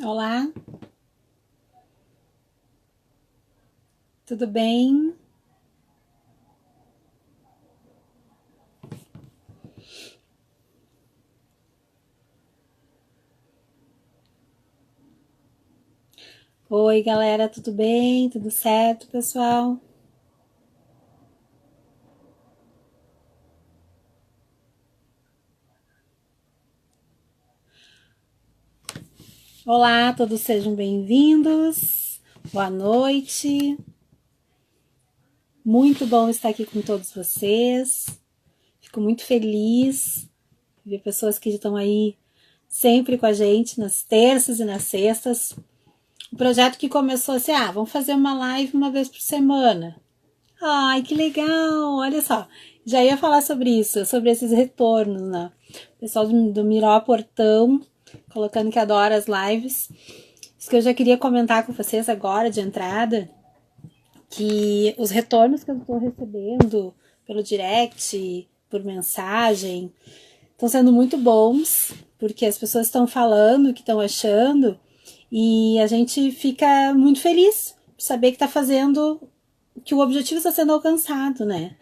Olá, tudo bem? Oi, galera, tudo bem? Tudo certo, pessoal? Olá, todos sejam bem-vindos. Boa noite. Muito bom estar aqui com todos vocês. Fico muito feliz de ver pessoas que estão aí sempre com a gente nas terças e nas sextas. Um projeto que começou assim, vamos fazer uma live uma vez por semana. Ai, que legal! Olha só, já ia falar sobre isso, sobre esses retornos, né? O pessoal do Miró Portão, colocando que adora as lives. Isso que eu já queria comentar com vocês agora, de entrada, que os retornos que eu estou recebendo pelo direct, por mensagem, estão sendo muito bons, porque as pessoas estão falando o que estão achando, e a gente fica muito feliz por saber que está fazendo, que o objetivo está sendo alcançado, né?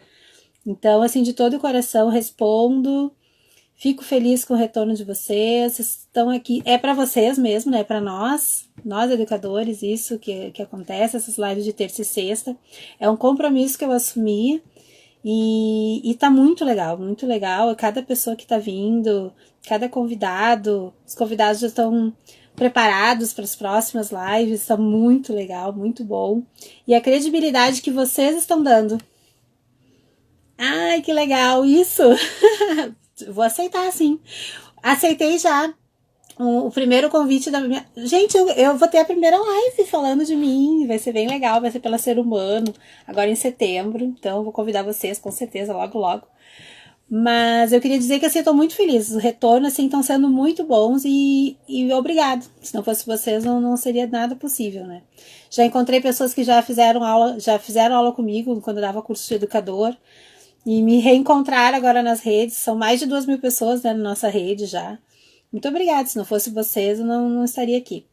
Então, assim, de todo o coração respondo. Fico feliz com o retorno de vocês. Estão aqui, é para vocês mesmo, né? Para nós educadores, isso que acontece, essas lives de terça e sexta. É um compromisso que eu assumi e tá muito legal, muito legal. Cada pessoa que tá vindo, cada convidado, os convidados já estão preparados para as próximas lives, está muito legal, muito bom. E a credibilidade que vocês estão dando. Ai, que legal, isso! Vou aceitar, sim. Aceitei já o primeiro convite da minha. Gente, eu vou ter a primeira live falando de mim. Vai ser bem legal, vai ser pela Ser Humano, agora em setembro. Então, eu vou convidar vocês, com certeza, logo, logo. Mas eu queria dizer que assim, eu tô muito feliz. Os retornos assim, estão sendo muito bons e obrigado. Se não fosse vocês, não seria nada possível, né? Já encontrei pessoas que já fizeram aula comigo quando eu dava curso de educador. E me reencontrar agora nas redes. São mais de 2.000 pessoas, né, na nossa rede já. Muito obrigada. Se não fosse vocês, eu não estaria aqui.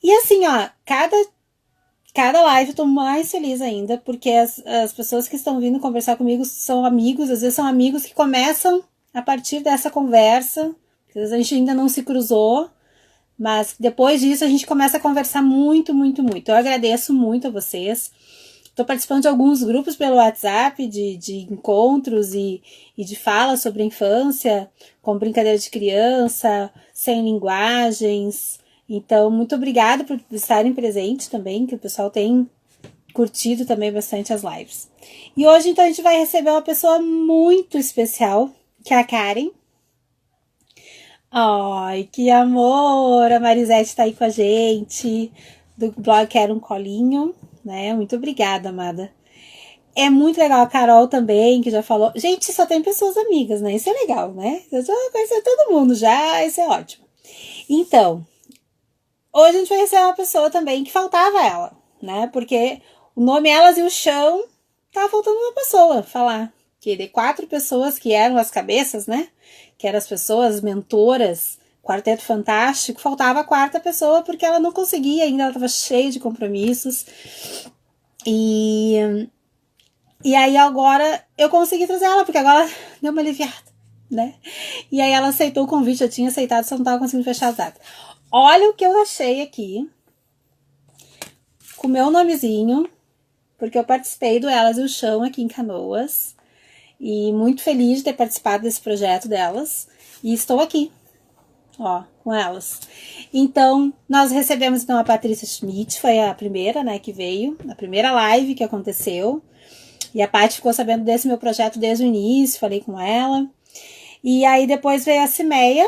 E assim, ó, cada live eu tô mais feliz ainda, porque as pessoas que estão vindo conversar comigo são amigos, às vezes são amigos que começam a partir dessa conversa, às vezes a gente ainda não se cruzou, mas depois disso a gente começa a conversar muito, muito, muito. Eu agradeço muito a vocês. Estou participando de alguns grupos pelo WhatsApp, de encontros e de fala sobre a infância, com brincadeira de criança, sem linguagens. Então, muito obrigada por estarem presentes também, que o pessoal tem curtido também bastante as lives. E hoje, então, a gente vai receber uma pessoa muito especial, que é a Karen. Ai, que amor! A Marisete está aí com a gente, do blog Quero um Colinho, né? Muito obrigada, amada. É muito legal a Carol também, que já falou. Gente, só tem pessoas amigas, né? Isso é legal, né? Eu já conheci todo mundo já, isso é ótimo. Então, hoje a gente vai receber uma pessoa também que faltava ela, né? Porque o nome Elas e o Chão, tava faltando uma pessoa falar. Que de 4 pessoas que eram as cabeças, né? Que eram as pessoas mentoras, Quarteto Fantástico, faltava a quarta pessoa porque ela não conseguia ainda, ela estava cheia de compromissos. E e aí agora eu consegui trazer ela, porque agora deu uma aliviada, né? E aí ela aceitou o convite, eu tinha aceitado, só não tava conseguindo fechar as datas. Olha o que eu achei aqui, com o meu nomezinho, porque eu participei do Elas e o Chão aqui em Canoas. E muito feliz de ter participado desse projeto delas. E estou aqui, ó, com elas. Então, nós recebemos então a Patrícia Schmidt, foi a primeira, né, que veio, a primeira live que aconteceu. E a Paty ficou sabendo desse meu projeto desde o início, falei com ela. E aí depois veio a Cimeia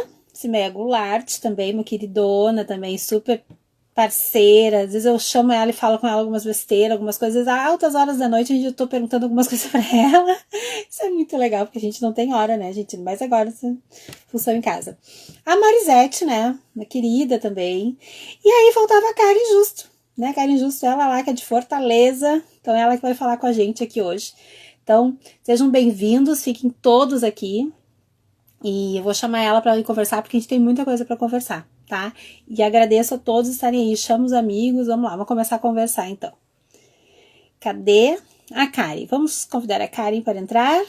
Goulart, também, uma queridona, também super parceira. Às vezes eu chamo ela e falo com ela algumas besteiras, algumas coisas. A altas horas da noite eu tô perguntando algumas coisas pra ela. Isso é muito legal, porque a gente não tem hora, né, gente? Mas agora função em casa. A Marisete, né, uma querida também. E aí faltava a Karen Justo, né? Karen Justo, ela lá que é de Fortaleza. Então ela que vai falar com a gente aqui hoje. Então, sejam bem-vindos, fiquem todos aqui. E eu vou chamar ela para ir conversar, porque a gente tem muita coisa para conversar. tá? E agradeço a todos estarem aí. Chama os amigos, vamos lá, vamos começar a conversar então. Cadê a Karen? Vamos convidar a Karen para entrar.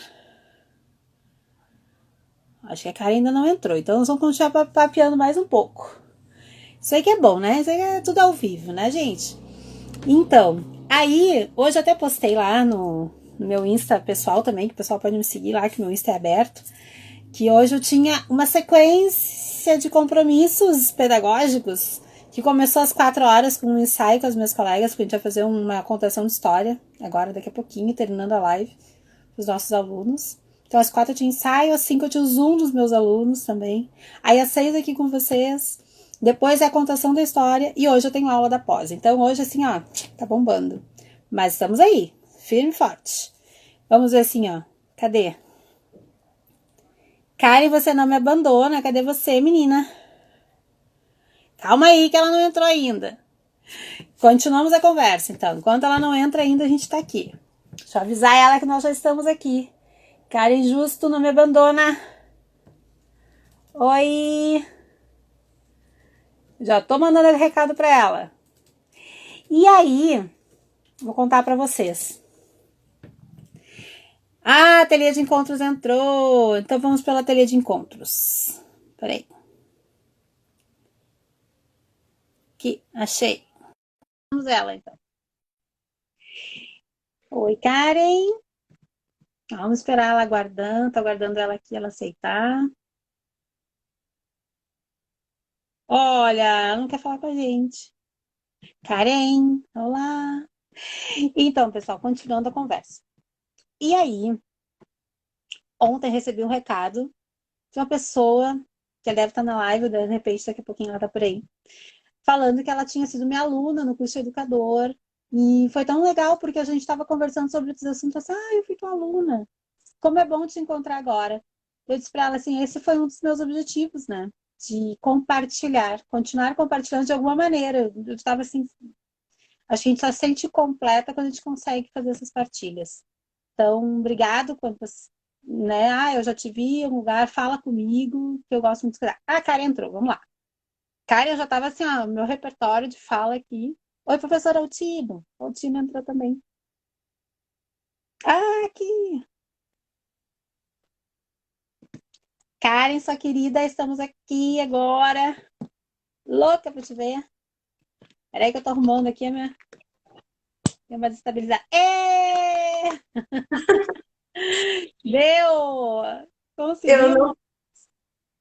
Acho que a Karen ainda não entrou, então nós vamos continuar papeando mais um pouco. Isso aí que é bom, né? Isso aí é tudo ao vivo, né, gente? Então, aí, hoje eu até postei lá no meu Insta pessoal também, que o pessoal pode me seguir lá, que meu Insta é aberto, que hoje eu tinha uma sequência de compromissos pedagógicos que começou às 4 horas com um ensaio com as minhas colegas, porque a gente vai fazer uma contação de história, agora daqui a pouquinho, terminando a live, para os nossos alunos. Então, às 4 eu tinha ensaio, às 5 eu tinha o Zoom dos meus alunos também. Aí, às 6 aqui com vocês. Depois é a contação da história e hoje eu tenho aula da pós. Então, hoje, assim, ó, tá bombando. Mas estamos aí, firme e forte. Vamos ver assim, ó. Cadê? Karen, você não me abandona. Cadê você, menina? Calma aí que ela não entrou ainda. Continuamos a conversa, então. Enquanto ela não entra ainda, a gente tá aqui. Deixa eu avisar ela que nós já estamos aqui. Karen Justo, não me abandona. Oi. Já tô mandando recado pra ela. E aí, vou contar pra vocês. Ah, a ateliê de encontros entrou. Então vamos pela ateliê de encontros. Peraí. Aqui, achei. Vamos ela, então. Oi, Karen. Vamos esperar ela aguardando. Tô aguardando ela aqui, ela aceitar. Olha, ela não quer falar com a gente. Karen, olá. Então, pessoal, continuando a conversa. E aí, ontem recebi um recado de uma pessoa que deve estar na live, de repente daqui a pouquinho ela tá por aí, falando que ela tinha sido minha aluna no curso de educador. E foi tão legal porque a gente estava conversando sobre esses assuntos assim, eu fui tua aluna. Como é bom te encontrar agora. Eu disse para ela assim, esse foi um dos meus objetivos, né? De compartilhar, continuar compartilhando de alguma maneira. Eu estava assim, acho que a gente só se sente completa quando a gente consegue fazer essas partilhas. Então, obrigado quando você, né? Eu já te vi em um lugar, fala comigo, que eu gosto muito de escutar. Ah, a Karen entrou, vamos lá. Cara, eu já tava assim, meu repertório de fala aqui. Oi, professor Altino. Altino entrou também. Ah, aqui. Karen, sua querida, estamos aqui agora. Louca pra te ver. Peraí que eu tô arrumando aqui a minha desestabilizar. Ê! Deu! Eu Conseguimos. não,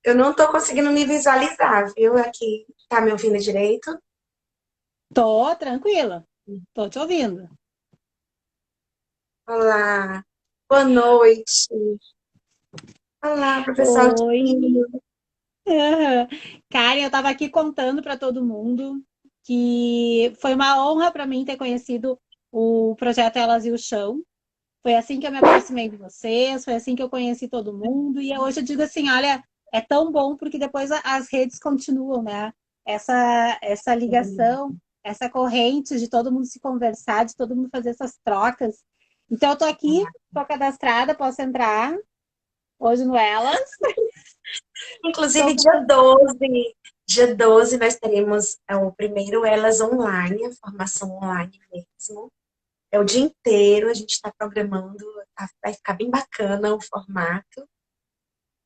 eu não tô conseguindo me visualizar, viu? Aqui, tá me ouvindo direito? Tô tranquila. Tô te ouvindo. Olá, boa noite. Olá, professor Oi. Altino. Uhum. Karen, eu tava aqui contando para todo mundo que foi uma honra para mim ter conhecido o projeto Elas e o Chão. Foi assim que eu me aproximei de vocês, foi assim que eu conheci todo mundo. E hoje eu digo assim: olha, é tão bom porque depois as redes continuam, né? Essa ligação, essa corrente de todo mundo se conversar, de todo mundo fazer essas trocas. Então, eu tô aqui, tô cadastrada, posso entrar hoje no Elas. Tô Inclusive, com dia doze nós teremos o primeiro Elas Online, a formação online mesmo. É o dia inteiro, a gente está programando, vai ficar bem bacana o formato.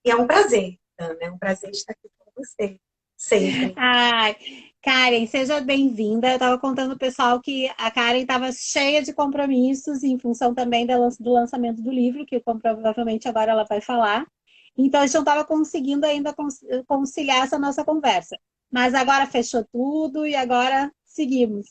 E é um prazer, Ana, é um prazer estar aqui com você, sempre. Ai, Karen, seja bem-vinda. Eu estava contando ao pessoal que a Karen estava cheia de compromissos em função também do lançamento do livro, que provavelmente agora ela vai falar. Então, a gente não estava conseguindo ainda conciliar essa nossa conversa. Mas agora fechou tudo e agora seguimos.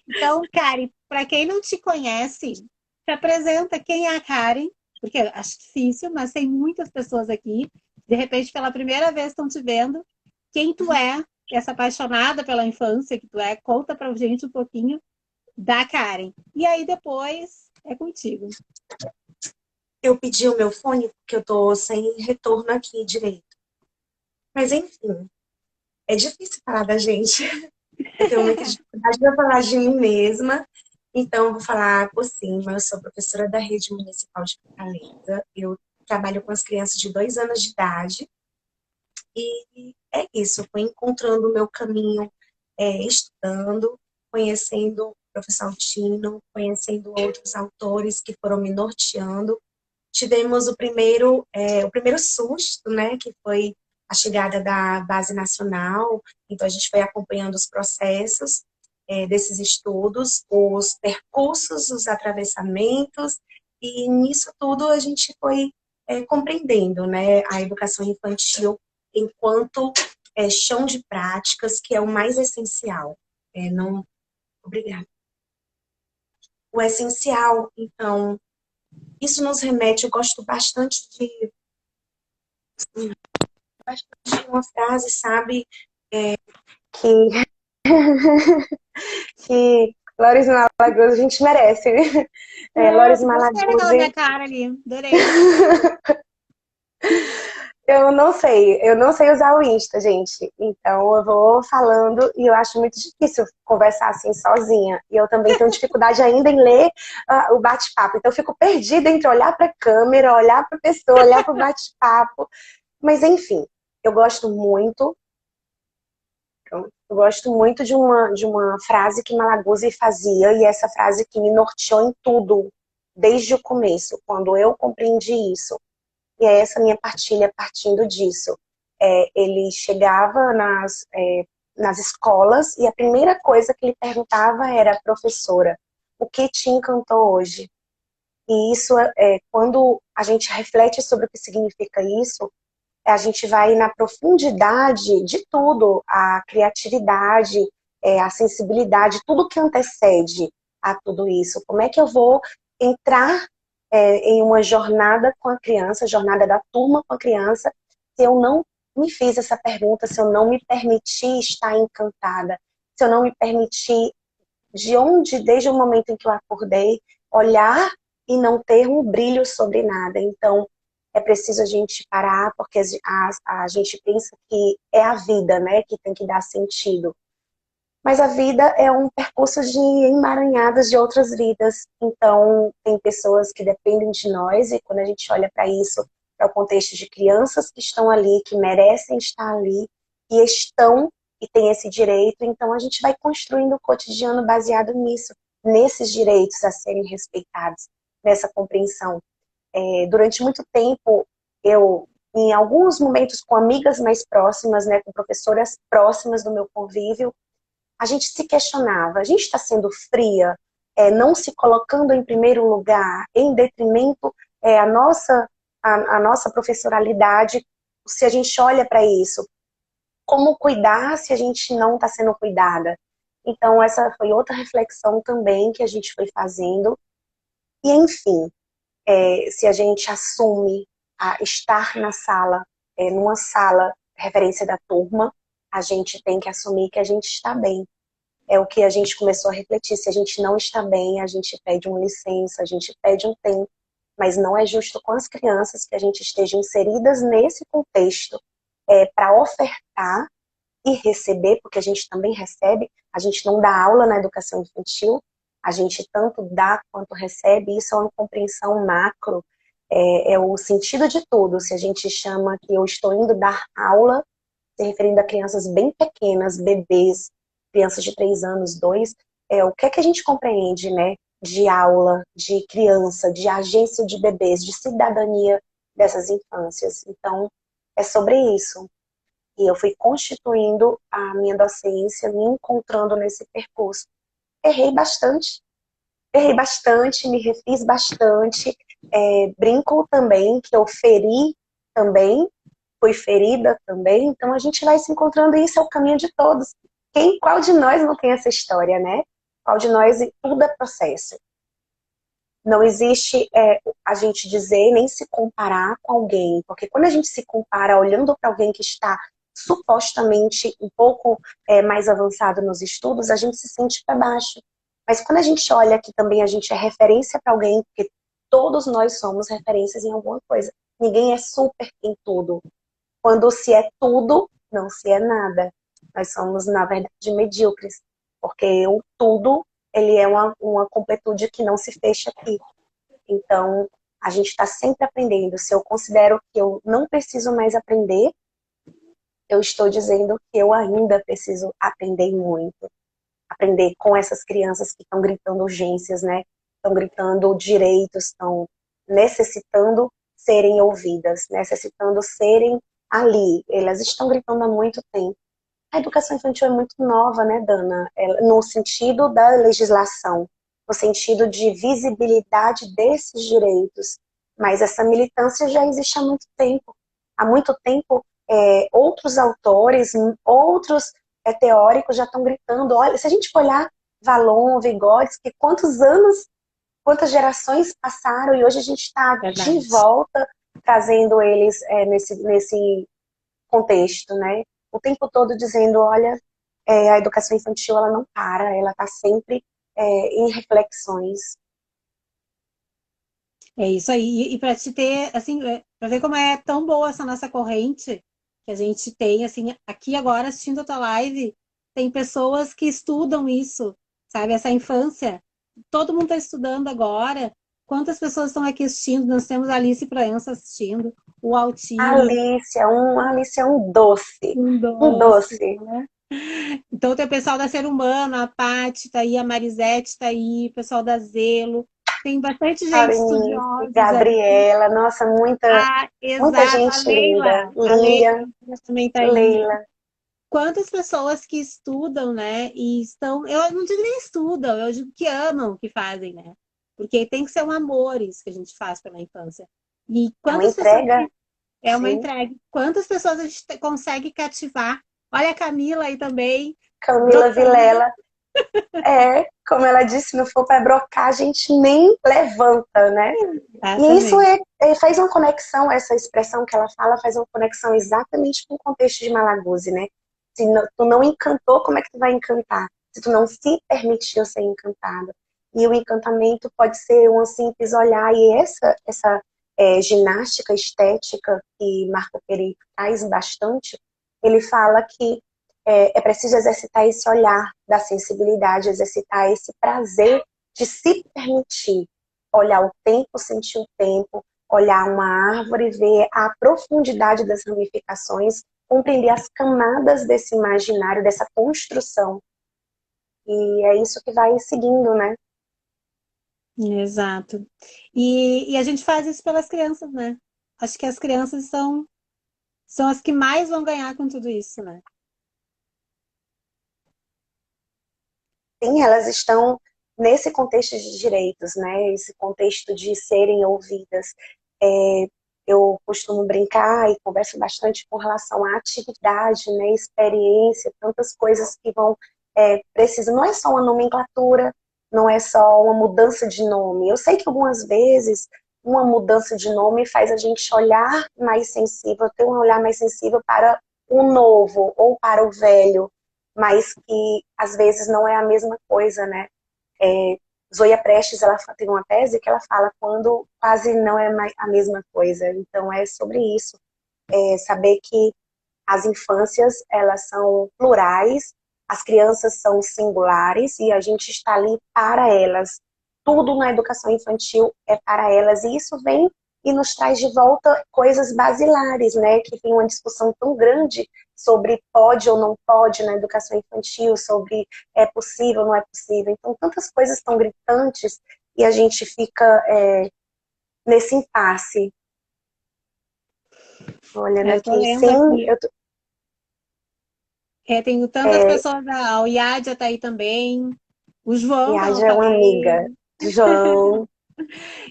Então, Karen, para quem não te conhece, se apresenta quem é a Karen, porque eu acho difícil, mas tem muitas pessoas aqui, de repente pela primeira vez estão te vendo. Quem tu é, essa apaixonada pela infância que tu é, conta pra gente um pouquinho da Karen. E aí depois é contigo. Eu pedi o meu fone porque eu tô sem retorno aqui direito. Mas enfim, é difícil falar da gente. Eu tenho muita dificuldade de falar de mim mesma. Então, eu vou falar por cima. Eu sou professora da Rede Municipal de Fortaleza. Eu trabalho com as crianças de 2 anos de idade. E é isso, fui encontrando o meu caminho, estudando, conhecendo o professor Altino, conhecendo outros autores que foram me norteando. Tivemos o primeiro susto, né, que foi a chegada da base nacional. Então a gente foi acompanhando os processos desses estudos, os percursos, os atravessamentos, e nisso tudo a gente foi compreendendo, né, a educação infantil enquanto chão de práticas, que é o mais essencial. Não, obrigada. O essencial, então, isso nos remete, eu gosto bastante de uma frase, sabe, que, que Loris Malaguzzi a gente merece, né? É, Loris gostei daquela minha Malaguzzi, cara ali. Adorei. eu não sei usar o Insta, gente. Então eu vou falando e eu acho muito difícil conversar assim sozinha. E eu também tenho dificuldade ainda em ler o bate-papo. Então eu fico perdida entre olhar para a câmera, olhar para a pessoa, olhar para o bate-papo. Mas enfim, eu gosto muito. Eu gosto muito de uma frase que Malaguzzi fazia, e essa frase que me norteou em tudo, desde o começo, quando eu compreendi isso. E é essa minha partilha partindo disso. Ele chegava nas escolas e a primeira coisa que ele perguntava era: professora, o que te encantou hoje? E isso, quando a gente reflete sobre o que significa isso, a gente vai na profundidade de tudo, a criatividade, a sensibilidade, tudo que antecede a tudo isso. Como é que eu vou entrar em uma jornada com a criança, jornada da turma com a criança, se eu não me fiz essa pergunta, se eu não me permitir estar encantada, se eu não me permitir, desde o momento em que eu acordei, olhar e não ter um brilho sobre nada. Então, é preciso a gente parar, porque a gente pensa que é a vida, né, que tem que dar sentido. Mas a vida é um percurso de emaranhadas de outras vidas. Então, tem pessoas que dependem de nós, e quando a gente olha para isso, para o contexto de crianças que estão ali, que merecem estar ali, e estão e têm esse direito, então a gente vai construindo o cotidiano baseado nisso, nesses direitos a serem respeitados, nessa compreensão. Durante muito tempo, em alguns momentos com amigas mais próximas, né, com professoras próximas do meu convívio, a gente se questionava: a gente está sendo fria, não se colocando em primeiro lugar, em detrimento a nossa professoralidade, se a gente olha para isso. Como cuidar se a gente não está sendo cuidada? Então, essa foi outra reflexão também que a gente foi fazendo. E, enfim, se a gente assume a estar na sala, numa sala referência da turma, a gente tem que assumir que a gente está bem. É o que a gente começou a refletir. Se a gente não está bem, a gente pede uma licença, a gente pede um tempo. Mas não é justo com as crianças que a gente esteja inseridas nesse contexto para ofertar e receber, porque a gente também recebe. A gente não dá aula na educação infantil, a gente tanto dá quanto recebe. Isso é uma compreensão macro, é o sentido de tudo. Se a gente chama que eu estou indo dar aula, se referindo a crianças bem pequenas, bebês, crianças de 3 anos, 2, o que é que a gente compreende, né, de aula, de criança, de agência de bebês, de cidadania dessas infâncias. Então, é sobre isso. E eu fui constituindo a minha docência, me encontrando nesse percurso. Errei bastante, me refiz bastante, brinco também, que eu feri também, fui ferida também, então a gente vai se encontrando, e isso é o caminho de todos. Qual de nós não tem essa história, né? Qual de nós, tudo é processo. Não existe a gente dizer nem se comparar com alguém, porque quando a gente se compara olhando para alguém que está supostamente um pouco mais avançado nos estudos, a gente se sente para baixo. Mas quando a gente olha que também a gente é referência para alguém, porque todos nós somos referências em alguma coisa. Ninguém é super em tudo. Quando se é tudo, não se é nada. Nós somos, na verdade, medíocres. Porque o tudo, ele é uma completude que não se fecha aqui. Então, a gente está sempre aprendendo. Se eu considero que eu não preciso mais aprender, eu estou dizendo que eu ainda preciso aprender muito. Aprender com essas crianças que estão gritando urgências, né? Estão gritando direitos, estão necessitando serem ouvidas, necessitando serem ali. Elas estão gritando há muito tempo. A educação infantil é muito nova, né, Dana? No sentido da legislação, no sentido de visibilidade desses direitos. Mas essa militância já existe há muito tempo. Há muito tempo, outros autores, outros teóricos já estão gritando. Olha, se a gente for olhar Valon, Vygotsky, quantos anos, quantas gerações passaram e hoje a gente está de Verdade. volta trazendo eles nesse contexto, né? O tempo todo dizendo, olha, a educação infantil ela não para, ela está sempre em reflexões. É isso aí. E para te ter, assim, para ver como é tão boa essa nossa corrente que a gente tem, assim, aqui agora assistindo a tua live, tem pessoas que estudam isso, sabe? Essa infância. Todo mundo está estudando agora. Quantas pessoas estão aqui assistindo? Nós temos a Alice Proença assistindo, o Altino, Alice é um doce, um um doce, doce. né? Então tem o pessoal da Ser Humano, a Paty tá aí, a Marisete tá aí, o pessoal da Zelo. Tem bastante gente Aline, estudiosos aqui. Gabriela, nossa, Ah, muita exato, a gente linda. Leila. A Leila Lília, também tá aí. Leila. Quantas pessoas que estudam, né? E estão. Eu não digo nem estudam, eu digo que amam o que fazem, né? Porque tem que ser um amor isso que a gente faz pela infância. E É uma quantas pessoas entrega, é uma sim. entrega? Quantas pessoas a gente consegue cativar? Olha a Camila aí também, Camila brocando. Vilela. Como ela disse, se não for para brocar, a gente nem levanta, né? E isso Exatamente. faz uma conexão, essa expressão que ela fala, faz uma conexão exatamente com o contexto de Malaguzzi, né? Se não, tu não encantou, como é que tu vai encantar? Se tu não se permitiu ser encantado. E o encantamento pode ser um simples olhar, e essa ginástica estética que Marco Peri traz bastante, ele fala que é preciso exercitar esse olhar da sensibilidade, exercitar esse prazer de se permitir olhar o tempo, sentir o tempo, olhar uma árvore, ver a profundidade das ramificações, compreender as camadas desse imaginário, dessa construção. E é isso que vai seguindo, né? Exato. E a gente faz isso pelas crianças, né? Acho que as crianças são as que mais vão ganhar com tudo isso, né? Sim, elas estão nesse contexto de direitos, né? Esse contexto de serem ouvidas. É, eu costumo brincar e converso bastante com relação à atividade, né? Experiência, tantas coisas que vão precisam. Não é só uma nomenclatura, não é só uma mudança de nome. Eu sei que algumas vezes uma mudança de nome faz a gente olhar mais sensível, ter um olhar mais sensível para o novo ou para o velho, mas que às vezes não é a mesma coisa, né? Zoya Prestes, ela tem uma tese que ela fala quando quase não é mais a mesma coisa. Então é sobre isso, saber que as infâncias, elas são plurais, as crianças são singulares e a gente está ali para elas. Tudo na educação infantil é para elas e isso vem e nos traz de volta coisas basilares, né? Que tem uma discussão tão grande sobre pode ou não pode na educação infantil, sobre é possível ou não é possível. Então, tantas coisas tão gritantes e a gente fica nesse impasse. Olhando Eu tô aqui, lendo sim, aqui. Tenho tantas pessoas, o Yadia tá aí também, o e João, que a eu não é uma amiga. falei. João,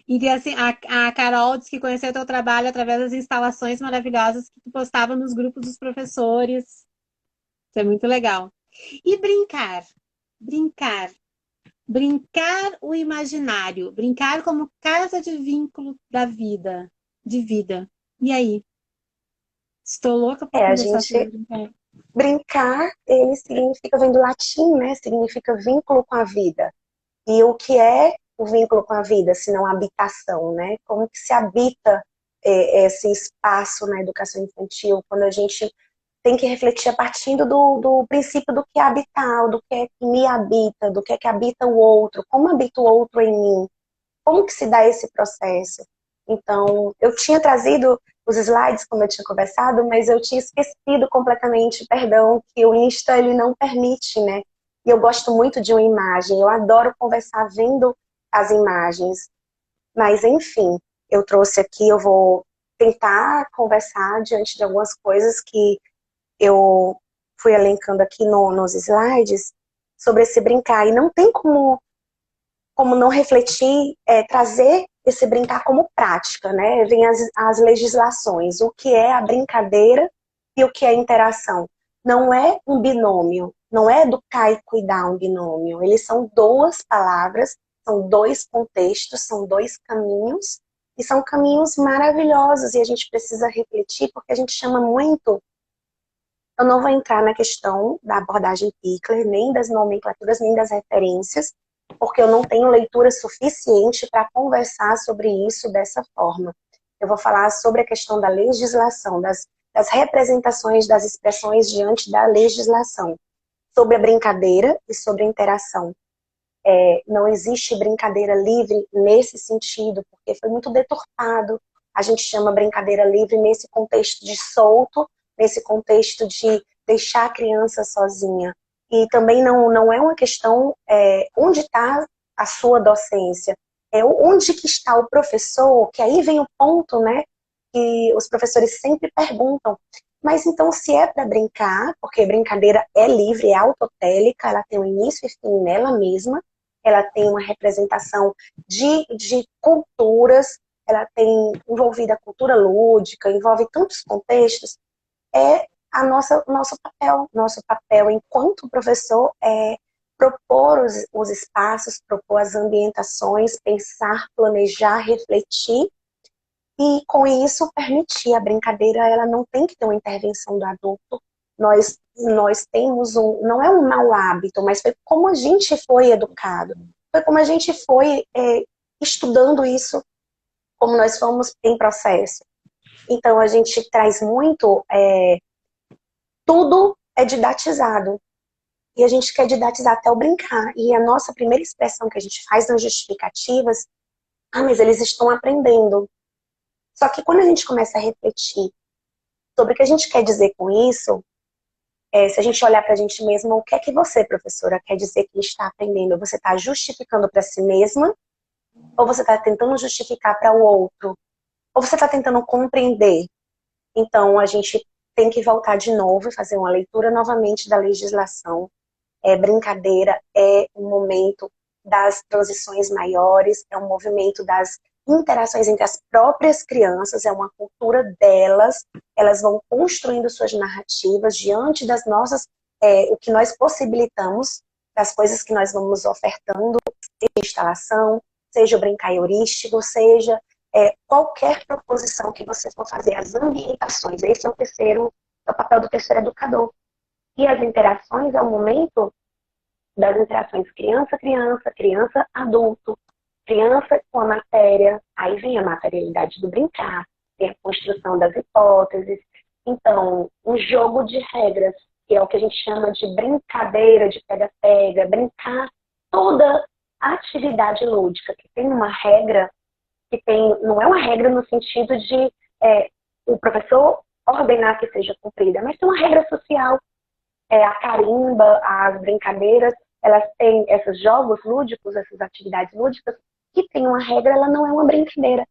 E assim, a Carol disse que conheceu teu trabalho através das instalações maravilhosas que tu postava nos grupos dos professores. Isso é muito legal. E brincar. Brincar. Brincar o imaginário. Brincar como casa de vínculo da vida. De vida. E aí? Estou louca por a conversar sobre gente brincar. brincar, ele significa, vem do latim, né? Significa vínculo com a vida. E o que é o vínculo com a vida, se não a habitação, né? Como que se habita esse espaço na educação infantil, quando a gente tem que refletir a partir do princípio do que é habitar, do que é que me habita, do que é que habita o outro, como habita o outro em mim, como que se dá esse processo. Então, eu tinha trazido os slides, como eu tinha conversado, mas eu tinha esquecido completamente, perdão, que o Insta, ele não permite, né? E eu gosto muito de uma imagem, eu adoro conversar vendo as imagens. Mas, enfim, eu trouxe aqui, eu vou tentar conversar diante de algumas coisas que eu fui elencando aqui nos slides sobre esse brincar. E não tem como não refletir, trazer esse brincar como prática, né? Vem as legislações, o que é a brincadeira e o que é a interação. Não é um binômio, não é educar e cuidar um binômio. Eles são duas palavras, são dois contextos, são dois caminhos, e são caminhos maravilhosos, e a gente precisa refletir, porque a gente chama muito. Eu não vou entrar na questão da abordagem Pickler, nem das nomenclaturas, nem das referências, porque eu não tenho leitura suficiente para conversar sobre isso dessa forma. Eu vou falar sobre a questão da legislação, das representações das expressões diante da legislação, sobre a brincadeira e sobre a interação. Não existe brincadeira livre nesse sentido, porque foi muito deturpado. A gente chama brincadeira livre nesse contexto de solto, nesse contexto de deixar a criança sozinha. E também não é uma questão onde está a sua docência, é onde que está o professor, que aí vem o ponto, né, que os professores sempre perguntam, mas então se é para brincar, porque brincadeira é livre, é autotélica, ela tem um início e fim nela mesma, ela tem uma representação de culturas, ela tem envolvida a cultura lúdica, envolve tantos contextos, é nosso papel enquanto professor é propor os espaços, propor as ambientações, pensar, planejar, refletir e com isso permitir a brincadeira. Ela não tem que ter uma intervenção do adulto. Nós temos não é um mau hábito, mas foi como a gente foi educado, foi como a gente foi estudando isso, como nós fomos em processo. Então a gente traz muito tudo é didatizado. E a gente quer didatizar até o brincar. E a nossa primeira expressão que a gente faz nas justificativas, mas eles estão aprendendo. Só que quando a gente começa a refletir sobre o que a gente quer dizer com isso, se a gente olhar para a gente mesma, o que é que você, professora, quer dizer que está aprendendo? Você está justificando para si mesma? Ou você está tentando justificar para o outro? Ou você está tentando compreender? Então, a gente tem que voltar de novo e fazer uma leitura novamente da legislação. Brincadeira é um momento das transições maiores, é um movimento das interações entre as próprias crianças, é uma cultura delas, elas vão construindo suas narrativas diante das nossas, o que nós possibilitamos, das coisas que nós vamos ofertando, seja instalação, seja o brincar heurístico, seja qualquer proposição que você for fazer, as ambientações, esse é o papel do terceiro educador. E as interações é o momento das interações criança-criança, criança-adulto, criança com a matéria, aí vem a materialidade do brincar, tem a construção das hipóteses. Então, um jogo de regras, que é o que a gente chama de brincadeira, de pega-pega, brincar toda a atividade lúdica, que tem uma regra, não é uma regra no sentido de o professor ordenar que seja cumprida, mas tem uma regra social. A carimba, as brincadeiras, elas têm esses jogos lúdicos, essas atividades lúdicas, que tem uma regra, ela não é uma brincadeira.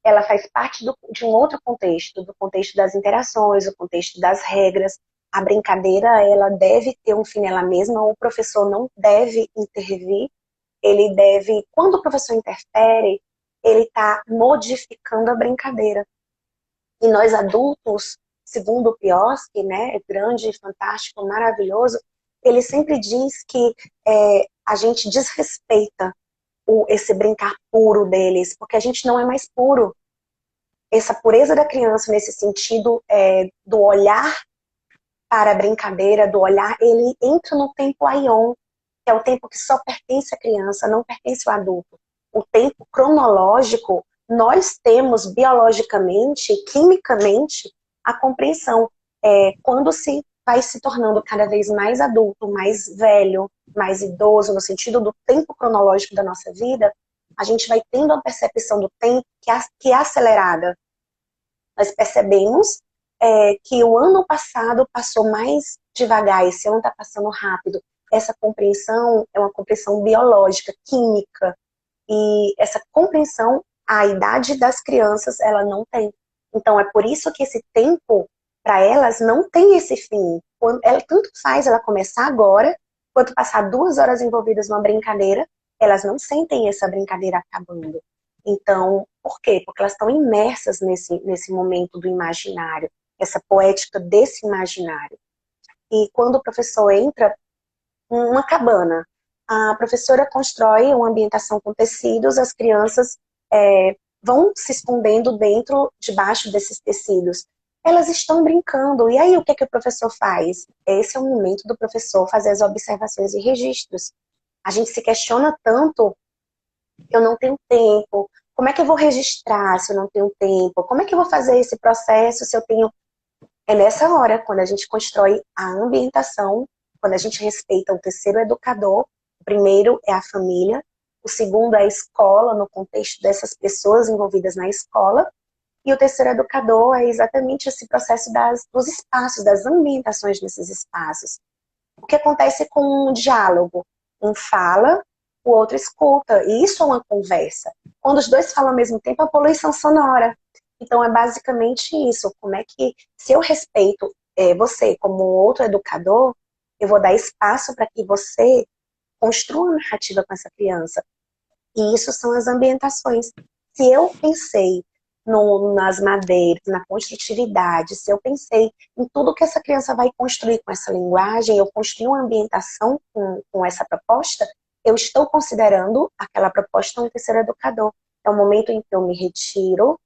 Ela faz parte de um outro contexto, do contexto das interações, do contexto das regras. A brincadeira, ela deve ter um fim nela mesma, o professor não deve intervir, ele deve, quando o professor interfere, ele está modificando a brincadeira. E nós adultos, segundo o Piosky, né, grande, fantástico, maravilhoso, ele sempre diz que a gente desrespeita esse brincar puro deles, porque a gente não é mais puro. Essa pureza da criança, nesse sentido do olhar para a brincadeira, do olhar, ele entra no tempo aion, que é o tempo que só pertence à criança, não pertence ao adulto. O tempo cronológico, nós temos biologicamente, quimicamente, a compreensão. Quando se vai se tornando cada vez mais adulto, mais velho, mais idoso, no sentido do tempo cronológico da nossa vida, a gente vai tendo a percepção do tempo que é acelerada. nós percebemos que o ano passado passou mais devagar, esse ano está passando rápido. Essa compreensão é uma compreensão biológica, química, e essa compreensão, a idade das crianças, ela não tem. Então, é por isso que esse tempo, para elas, não tem esse fim. Ela, tanto faz ela começar agora, quanto passar 2 horas envolvidas numa brincadeira, elas não sentem essa brincadeira acabando. Então, por quê? Porque elas estão imersas nesse momento do imaginário, essa poética desse imaginário. E quando o professor entra uma cabana, a professora constrói uma ambientação com tecidos, as crianças vão se escondendo debaixo desses tecidos. Elas estão brincando. E aí, o que é que o professor faz? Esse é o momento do professor fazer as observações e registros. A gente se questiona tanto, eu não tenho tempo, como é que eu vou registrar se eu não tenho tempo? Como é que eu vou fazer esse processo se eu tenho... É nessa hora, quando a gente constrói a ambientação, quando a gente respeita o terceiro educador, o primeiro é a família, o segundo é a escola, no contexto dessas pessoas envolvidas na escola, e o terceiro educador é exatamente esse processo dos espaços, das ambientações nesses espaços. O que acontece com um diálogo? Um fala, o outro escuta, e isso é uma conversa. Quando os dois falam ao mesmo tempo, é a poluição sonora. Então, é basicamente isso. Como é que, se eu respeito você como outro educador, eu vou dar espaço para que você construa uma narrativa com essa criança. E isso são as ambientações. Se eu pensei nas madeiras, na construtividade, se eu pensei em tudo que essa criança vai construir com essa linguagem, eu construí uma ambientação com essa proposta, eu estou considerando aquela proposta um terceiro educador. É o momento em que eu me retiro,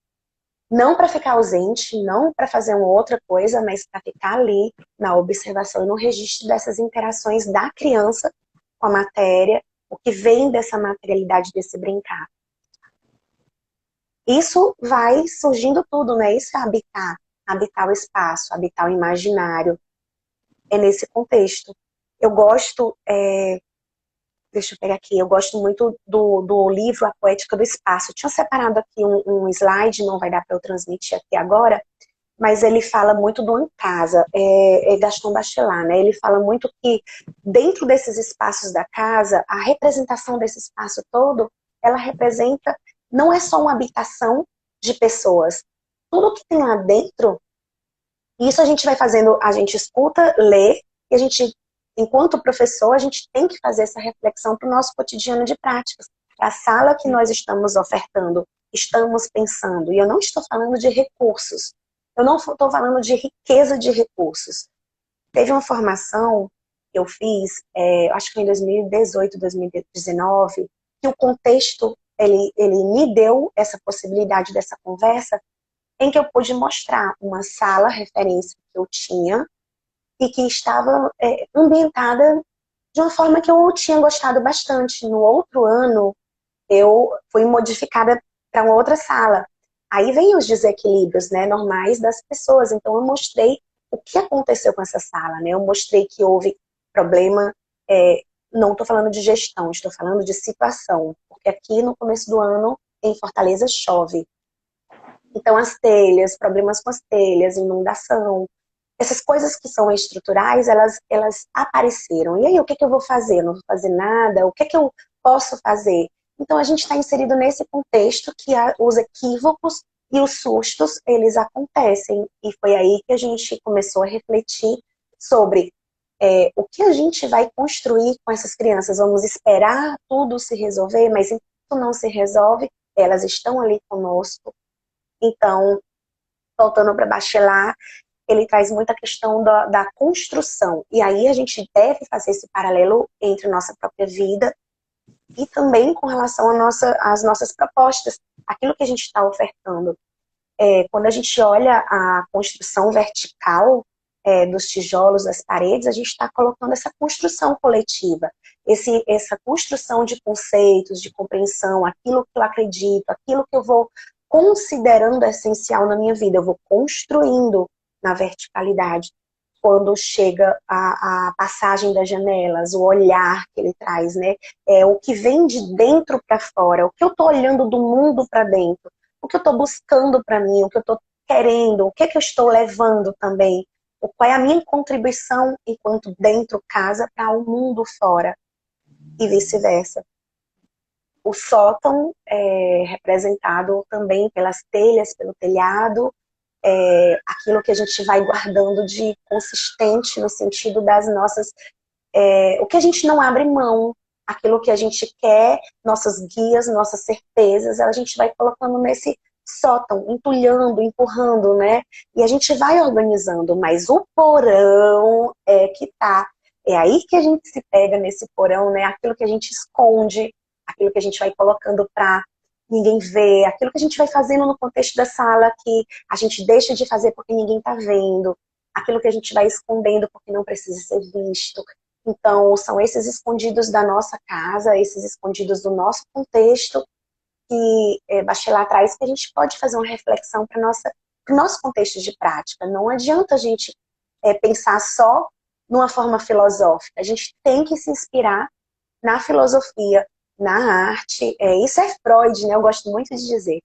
não para ficar ausente, não para fazer uma outra coisa, mas para ficar ali na observação e no registro dessas interações da criança com a matéria, o que vem dessa materialidade desse brincar. Isso vai surgindo tudo, né? Isso é habitar o espaço, habitar o imaginário. É nesse contexto. Eu gosto, deixa eu pegar aqui, eu gosto muito do livro A Poética do Espaço. Eu tinha separado aqui um slide, não vai dar para eu transmitir aqui agora, mas ele fala muito do em casa, Gaston Bachelard, né? Ele fala muito que dentro desses espaços da casa, a representação desse espaço todo, ela representa, não é só uma habitação de pessoas. Tudo que tem lá dentro, isso a gente vai fazendo, a gente escuta, lê, e a gente, enquanto professor, a gente tem que fazer essa reflexão para o nosso cotidiano de práticas, para a sala que nós estamos ofertando, estamos pensando. E eu não estou falando de recursos, eu não estou falando de riqueza de recursos. Teve uma formação que eu fiz, acho que foi em 2018, 2019, que o contexto, ele me deu essa possibilidade dessa conversa, em que eu pude mostrar uma sala referência que eu tinha e que estava ambientada de uma forma que eu tinha gostado bastante. No outro ano, eu fui modificada para uma outra sala. Aí vem os desequilíbrios, né, normais das pessoas. Então eu mostrei o que aconteceu com essa sala, né? Eu mostrei que houve problema, não estou falando de gestão, estou falando de situação, porque aqui no começo do ano, em Fortaleza, chove. Então as telhas, problemas com as telhas, inundação, essas coisas que são estruturais, elas apareceram. E aí, o que eu vou fazer? Não vou fazer nada? O que eu posso fazer? Então, a gente está inserido nesse contexto que os equívocos e os sustos, eles acontecem. E foi aí que a gente começou a refletir sobre o que a gente vai construir com essas crianças. Vamos esperar tudo se resolver, mas enquanto não se resolve, elas estão ali conosco. Então, voltando para Bachelard, ele traz muita questão da construção. E aí a gente deve fazer esse paralelo entre nossa própria vida e também com relação às nossas propostas, aquilo que a gente está ofertando. Quando a gente olha a construção vertical dos tijolos, das paredes, a gente está colocando essa construção coletiva, essa construção de conceitos, de compreensão, aquilo que eu acredito, aquilo que eu vou considerando essencial na minha vida, eu vou construindo na verticalidade. Quando chega a passagem das janelas, o olhar que ele traz, né? O que vem de dentro para fora, o que eu estou olhando do mundo para dentro, o que eu estou buscando para mim, o que eu estou querendo, o que é que eu estou levando também, qual é a minha contribuição enquanto dentro casa para o mundo fora e vice-versa. O sótão é representado também pelas telhas, pelo telhado, aquilo que a gente vai guardando de consistente no sentido das nossas, o que a gente não abre mão, aquilo que a gente quer, nossas guias, nossas certezas, a gente vai colocando nesse sótão, entulhando, empurrando, né? E a gente vai organizando, mas o porão é que tá. É aí que a gente se pega nesse porão, né? Aquilo que a gente esconde, aquilo que a gente vai colocando pra ninguém ver, aquilo que a gente vai fazendo no contexto da sala que a gente deixa de fazer porque ninguém tá vendo, aquilo que a gente vai escondendo porque não precisa ser visto. Então, são esses escondidos da nossa casa, esses escondidos do nosso contexto, que Bachelard traz, que a gente pode fazer uma reflexão para o nosso contexto de prática. Não adianta a gente pensar só numa forma filosófica. A gente tem que se inspirar na filosofia, na arte. Isso é Freud, né? Eu gosto muito de dizer.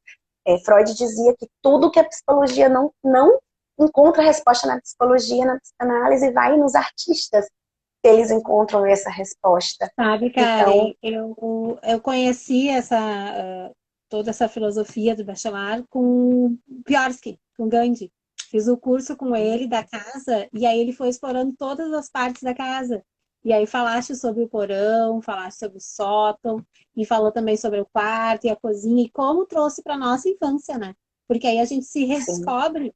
Freud dizia que tudo que a psicologia não encontra resposta na psicologia, na psicanálise, vai nos artistas que eles encontram essa resposta. Sabe, Então, Karen, eu conheci toda essa filosofia do Bachelard com Piorsky, com Gandhi. Fiz o curso com ele da casa e aí ele foi explorando todas as partes da casa. E aí falaste sobre o porão, falaste sobre o sótão e falou também sobre o quarto e a cozinha e como trouxe para nossa infância, né? Porque aí a gente se sim, redescobre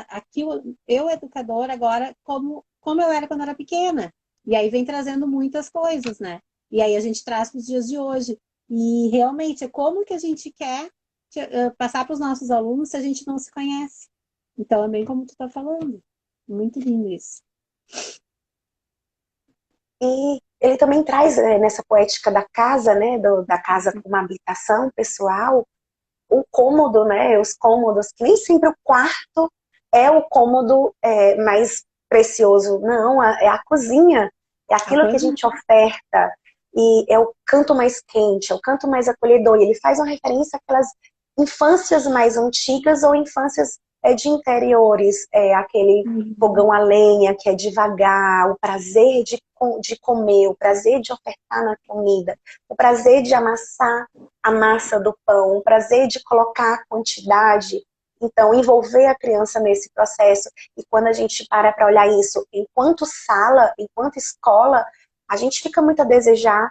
aqui eu educadora agora como eu era quando era pequena. E aí vem trazendo muitas coisas, né? E aí a gente traz para os dias de hoje. E realmente, é como que a gente quer passar para os nossos alunos se a gente não se conhece? Então, é bem como tu está falando. Muito lindo isso. e ele também traz nessa poética da casa, né, da casa como habitação pessoal, o cômodo, né, os cômodos, que nem sempre o quarto é o cômodo mais precioso, não, é a cozinha, é A aquilo que a coisa. gente oferta, e é o canto mais quente, é o canto mais acolhedor, e ele faz uma referência àquelas infâncias mais antigas ou infâncias de interiores, aquele Uhum. fogão a lenha que é devagar, o prazer de comer, o prazer de ofertar na comida, o prazer de amassar a massa do pão, o prazer de colocar a quantidade. Então, envolver a criança nesse processo. E quando a gente para olhar isso enquanto sala, enquanto escola, a gente fica muito a desejar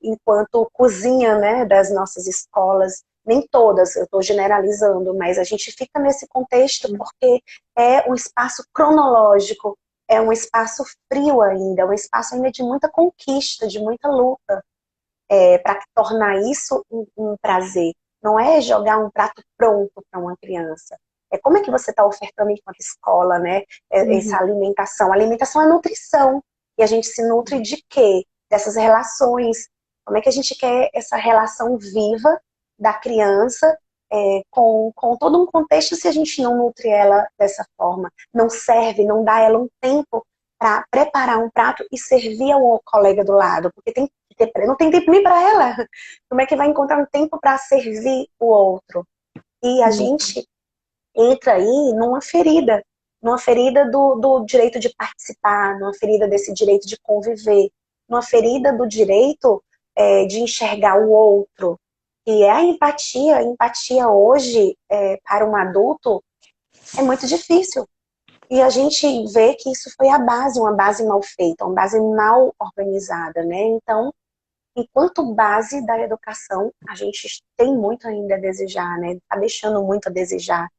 enquanto cozinha, né, das nossas escolas. Nem todas, eu estou generalizando, mas a gente fica nesse contexto porque é um espaço cronológico, é um espaço frio ainda, é um espaço ainda de muita conquista, de muita luta, para tornar isso um prazer. Não é jogar um prato pronto para uma criança. É como é que você está ofertando enquanto escola, né? Essa Uhum. alimentação. A alimentação é nutrição. E a gente se nutre de quê? Dessas relações. Como é que a gente quer essa relação viva da criança com todo um contexto se a gente não nutre ela dessa forma? Não serve, não dá ela um tempo para preparar um prato e servir ao colega do lado. Porque não tem tempo nem para ela. Como é que vai encontrar um tempo para servir o outro? E a Uhum. gente entra aí numa ferida do direito de participar, numa ferida desse direito de conviver, numa ferida do direito de enxergar o outro. E é a empatia. A empatia hoje, para um adulto, é muito difícil. E a gente vê que isso foi a base, uma base mal feita, uma base mal organizada, né? Então, enquanto base da educação, a gente tem muito ainda a desejar, né? Tá deixando muito a desejar.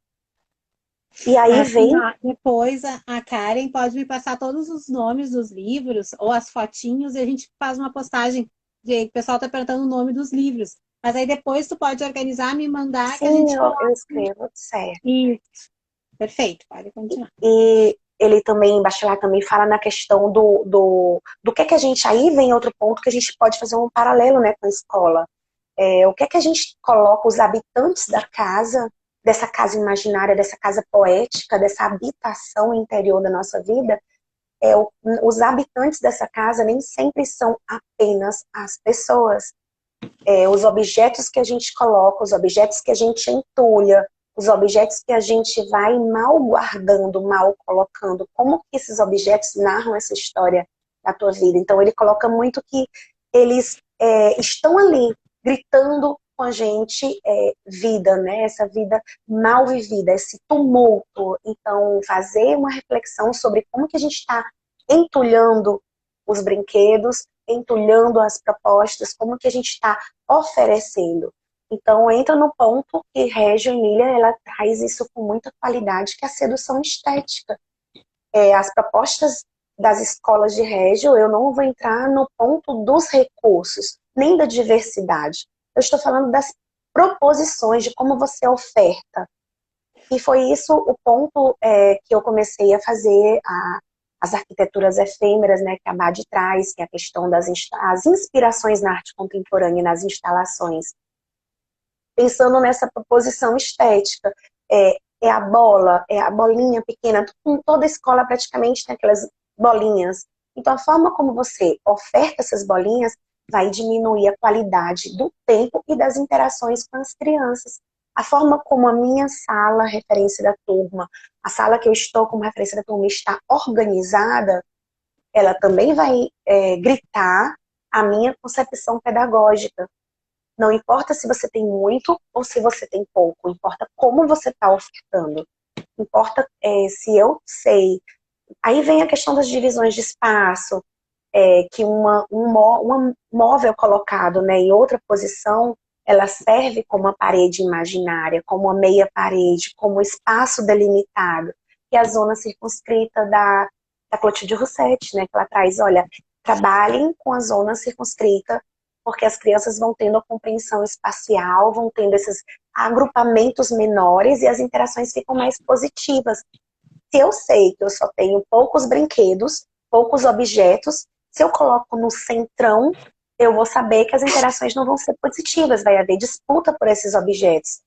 E aí Assim, vem, ó, depois a Karen pode me passar todos os nomes dos livros ou as fotinhos e a gente faz uma postagem. O pessoal tá perguntando o nome dos livros. Mas aí depois tu pode organizar, me mandar que a sim, gente eu coloca. escrevo, certo. Isso. Perfeito, pode continuar. E ele também, Bachelard também fala na questão do que a gente, aí vem outro ponto que a gente pode fazer um paralelo, né, com a escola. O que a gente coloca os habitantes da casa, dessa casa imaginária, dessa casa poética, dessa habitação interior da nossa vida, os habitantes dessa casa nem sempre são apenas as pessoas. Os objetos que a gente coloca, os objetos que a gente entulha, os objetos que a gente vai mal guardando, mal colocando, como que esses objetos narram essa história da tua vida. Então ele coloca muito que eles estão ali gritando com a gente vida, né? Essa vida mal vivida, esse tumulto. Então fazer uma reflexão sobre como que a gente está entulhando os brinquedos, entulhando as propostas, como que a gente está oferecendo. Então, entra no ponto que Reggio Emília, ela traz isso com muita qualidade, que é a sedução estética. As propostas das escolas de Reggio, eu não vou entrar no ponto dos recursos, nem da diversidade. Eu estou falando das proposições, de como você oferta. E foi isso o ponto que eu comecei a fazer as arquiteturas efêmeras, né, que a Abad traz, que é a questão das as inspirações na arte contemporânea e nas instalações. Pensando nessa proposição estética, é a bola, é a bolinha pequena, em toda escola praticamente tem aquelas bolinhas. Então a forma como você oferta essas bolinhas vai diminuir a qualidade do tempo e das interações com as crianças. A forma como a minha sala, referência da turma, a sala que eu estou como referência da turma está organizada, ela também vai gritar a minha concepção pedagógica. Não importa se você tem muito ou se você tem pouco, importa como você está ofertando. Importa se eu sei. Aí vem a questão das divisões de espaço, que um móvel colocado, né, em outra posição, ela serve como uma parede imaginária, como uma meia parede, como espaço delimitado. E a zona circunscrita da Clotilde Roussetti, né, que ela traz, olha, trabalhem com a zona circunscrita, porque as crianças vão tendo a compreensão espacial, vão tendo esses agrupamentos menores e as interações ficam mais positivas. Se eu sei que eu só tenho poucos brinquedos, poucos objetos, se eu coloco no centrão, eu vou saber que as interações não vão ser positivas, vai haver disputa por esses objetos.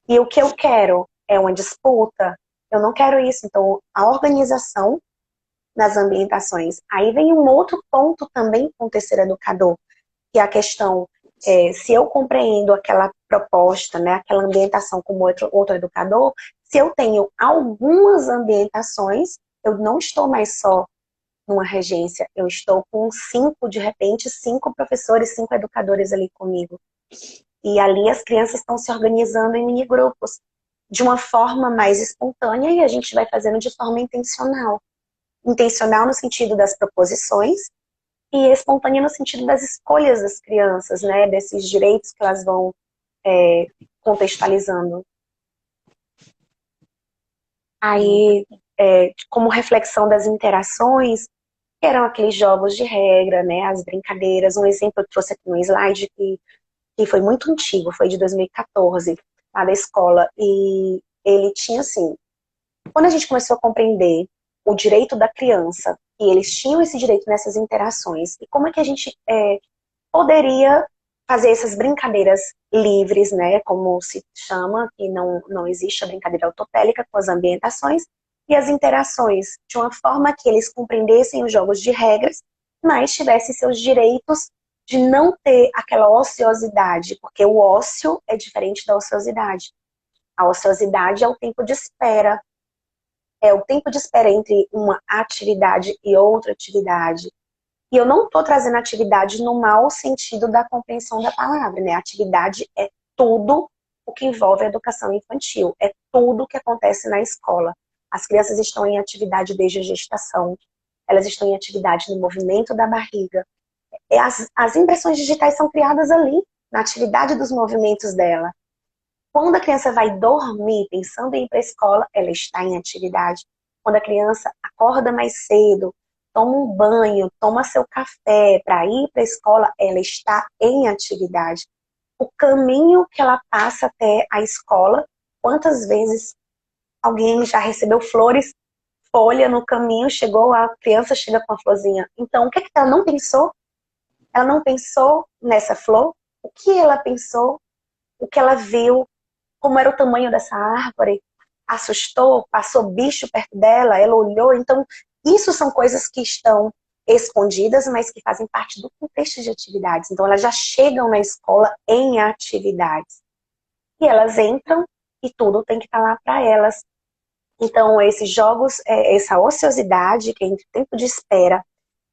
E o que eu quero é uma disputa, eu não quero isso. Então, a organização nas ambientações. Aí vem um outro ponto também com o terceiro educador, que é a questão, se eu compreendo aquela proposta, né, aquela ambientação como outro educador, se eu tenho algumas ambientações, eu não estou mais só numa regência, eu estou com 5, de repente, 5 professores, 5 educadores ali comigo. E ali as crianças estão se organizando em mini-grupos, de uma forma mais espontânea, e a gente vai fazendo de forma intencional. Intencional no sentido das proposições, e espontânea no sentido das escolhas das crianças, né, desses direitos que elas vão contextualizando. Aí, como reflexão das interações, eram aqueles jogos de regra, né, as brincadeiras. Um exemplo eu trouxe aqui no slide que foi muito antigo, foi de 2014, lá da escola, e ele tinha assim, quando a gente começou a compreender o direito da criança, e eles tinham esse direito nessas interações, e como é que a gente poderia fazer essas brincadeiras livres, né, como se chama, que não existe a brincadeira autotélica com as ambientações, e as interações, de uma forma que eles compreendessem os jogos de regras, mas tivessem seus direitos de não ter aquela ociosidade, porque o ócio é diferente da ociosidade. A ociosidade é o tempo de espera, é o tempo de espera entre uma atividade e outra atividade. E eu não estou trazendo atividade no mau sentido da compreensão da palavra, né? Atividade é tudo o que envolve a educação infantil, é tudo o que acontece na escola. As crianças estão em atividade desde a gestação, elas estão em atividade no movimento da barriga. As impressões digitais são criadas ali, na atividade dos movimentos dela. Quando a criança vai dormir pensando em ir para a escola, ela está em atividade. Quando a criança acorda mais cedo, toma um banho, toma seu café para ir para a escola, ela está em atividade. O caminho que ela passa até a escola, quantas vezes alguém já recebeu flores, folha no caminho, chegou, a criança chega com a florzinha. Então, o que ela não pensou? Ela não pensou nessa flor? O que ela pensou? O que ela viu? Como era o tamanho dessa árvore? Assustou? Passou bicho perto dela? Ela olhou? Então, isso são coisas que estão escondidas, mas que fazem parte do contexto de atividades. Então, elas já chegam na escola em atividades. E elas entram e tudo tem que estar lá para elas. Então, esses jogos, essa ociosidade, que é entre tempo de espera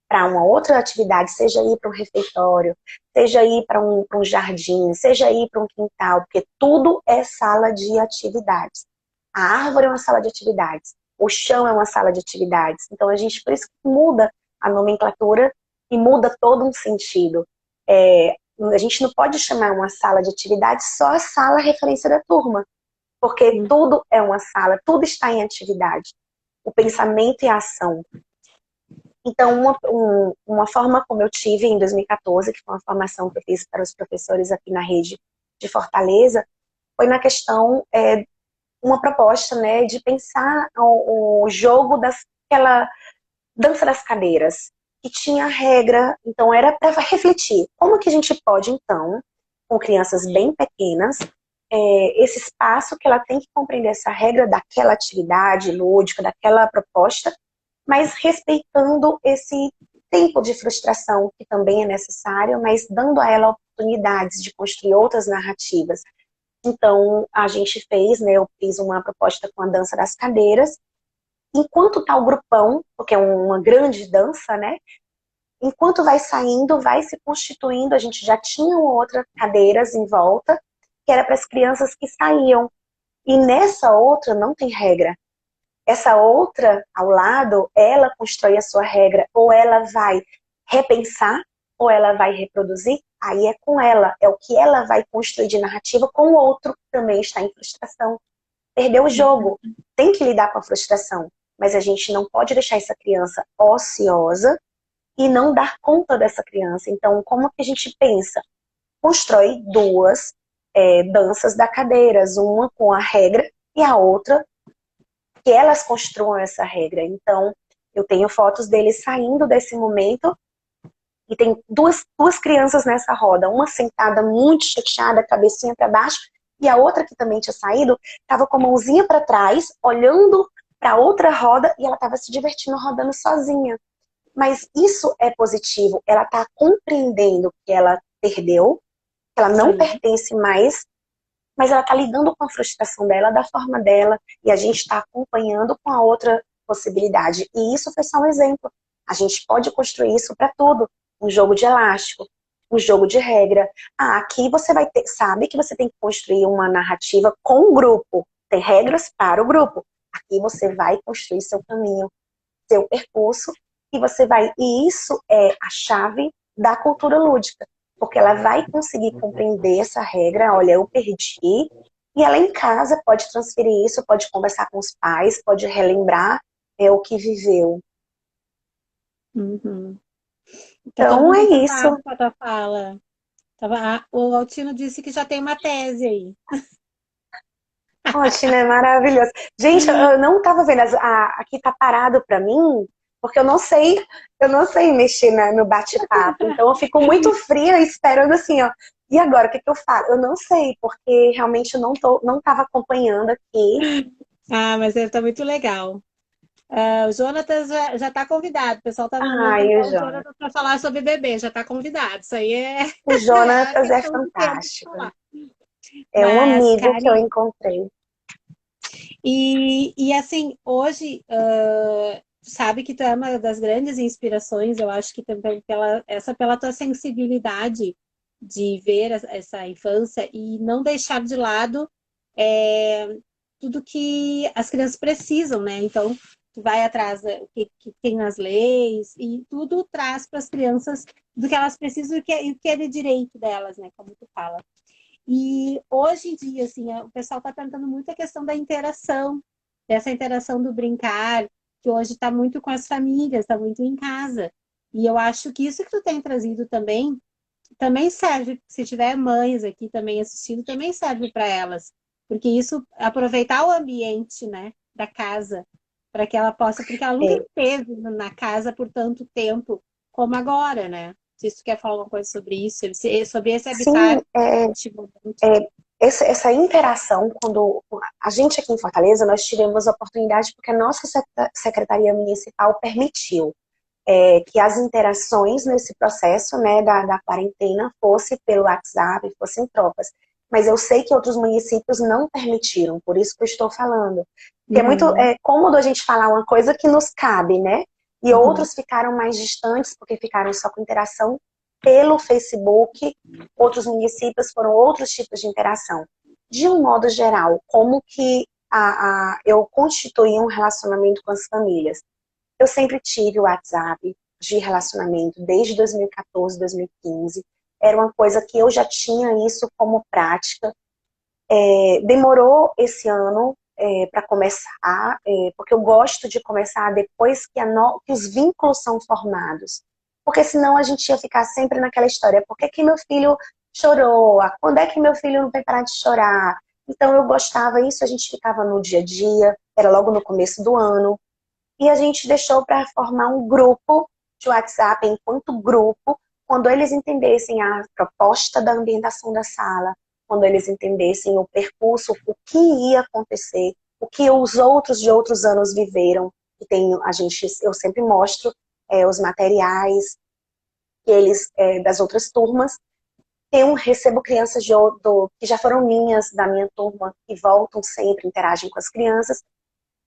para uma outra atividade, seja ir para um refeitório, seja ir para um jardim, seja ir para um quintal, porque tudo é sala de atividades. A árvore é uma sala de atividades, o chão é uma sala de atividades. Então, por isso que muda a nomenclatura e muda todo um sentido. A gente não pode chamar uma sala de atividades só a sala referência da turma, porque tudo é uma sala, tudo está em atividade. O pensamento e a ação. Então, uma forma como eu tive em 2014, que foi uma formação que eu fiz para os professores aqui na rede de Fortaleza, foi na questão, uma proposta, né, de pensar o jogo daquela dança das cadeiras, que tinha regra, então era para refletir. Como que a gente pode, então, com crianças bem pequenas, esse espaço que ela tem que compreender essa regra daquela atividade lúdica, daquela proposta, mas respeitando esse tempo de frustração que também é necessário, mas dando a ela oportunidades de construir outras narrativas. Então, a gente fez, né, eu fiz uma proposta com a dança das cadeiras, enquanto tá o grupão, porque é uma grande dança, né, enquanto vai saindo, vai se constituindo, a gente já tinha outras cadeiras em volta, que era para as crianças que saíam. E nessa outra não tem regra. Essa outra, ao lado, ela constrói a sua regra, ou ela vai repensar, ou ela vai reproduzir, aí é com ela, é o que ela vai construir de narrativa com o outro que também está em frustração. Perdeu o jogo, tem que lidar com a frustração, mas a gente não pode deixar essa criança ociosa e não dar conta dessa criança. Então, como que a gente pensa? Constrói duas danças da cadeiras, uma com a regra e a outra que elas construam essa regra. Então, eu tenho fotos deles saindo desse momento e tem duas crianças nessa roda, uma sentada muito chateada, cabecinha para baixo, e a outra que também tinha saído, estava com a mãozinha para trás, olhando para outra roda e ela estava se divertindo rodando sozinha. Mas isso é positivo, ela está compreendendo que ela perdeu, que ela não pertence mais, mas ela está lidando com a frustração dela, da forma dela, e a gente está acompanhando com a outra possibilidade. E isso foi só um exemplo. A gente pode construir isso para tudo. Um jogo de elástico, um jogo de regra. Aqui você vai ter, sabe que você tem que construir uma narrativa com o grupo. Tem regras para o grupo. Aqui você vai construir seu caminho, seu percurso, e isso é a chave da cultura lúdica. Porque ela vai conseguir compreender essa regra, olha, eu perdi, e ela em casa pode transferir isso, pode conversar com os pais, pode relembrar o que viveu. Uhum. Então é isso. Com a tua fala. O Altino disse que já tem uma tese aí. Ótimo, é maravilhoso. Gente, eu não estava vendo, aqui tá parado para mim, porque eu não sei mexer no bate-papo. Então eu fico muito fria esperando assim, ó. E agora, o que eu faço? Eu não sei, porque realmente eu não estava acompanhando aqui. Mas ele tá muito legal. O Jonatas já está convidado. O pessoal está mandando Ai, o o Jonas. Jonatas para falar sobre bebê, já está convidado. Isso aí é O a Jonatas é questão do tempo de fantástico. falar. É um Mas, amigo que eu Karen, encontrei. e assim, hoje, sabe que tu é uma das grandes inspirações, eu acho que também pela tua sensibilidade de ver essa infância e não deixar de lado tudo que as crianças precisam, né? Então, tu vai atrás do que tem nas leis e tudo traz para as crianças do que elas precisam e o que é de direito delas, né? Como tu fala. E hoje em dia, assim, o pessoal está tentando muito a questão da interação, dessa interação do brincar, que hoje está muito com as famílias, está muito em casa. E eu acho que isso que tu tem trazido também serve, se tiver mães aqui também assistindo, também serve para elas. Porque isso, aproveitar o ambiente, né, da casa, para que ela possa, porque ela nunca esteve na casa por tanto tempo como agora, né? Se tu quer falar alguma coisa sobre isso, sobre esse habitat. Sim, essa interação, quando a gente aqui em Fortaleza, nós tivemos a oportunidade porque a nossa Secretaria Municipal permitiu que as interações nesse processo, né, da quarentena fosse pelo WhatsApp, fossem trocas. mas eu sei que outros municípios não permitiram, por isso que eu estou falando. Porque é muito Uhum, cômodo a gente falar uma coisa que nos cabe, né? E uhum, outros ficaram mais distantes, porque ficaram só com interação pelo Facebook, outros municípios foram outros tipos de interação. De um modo geral, como que eu constituí um relacionamento com as famílias? Eu sempre tive o WhatsApp de relacionamento desde 2014, 2015. Era uma coisa que eu já tinha isso como prática. Demorou esse ano para começar, porque eu gosto de começar depois que os vínculos são formados. Porque senão a gente ia ficar sempre naquela história. Por que que meu filho chorou? Quando é que meu filho não vai parar de chorar? Então eu gostava isso, a gente ficava no dia a dia, era logo no começo do ano, e a gente deixou para formar um grupo de WhatsApp enquanto grupo, quando eles entendessem a proposta da ambientação da sala, quando eles entendessem o percurso, o que ia acontecer, o que os outros de outros anos viveram. E eu sempre mostro os materiais que eles das outras turmas. Recebo crianças que já foram minhas, da minha turma, que voltam sempre, interagem com as crianças.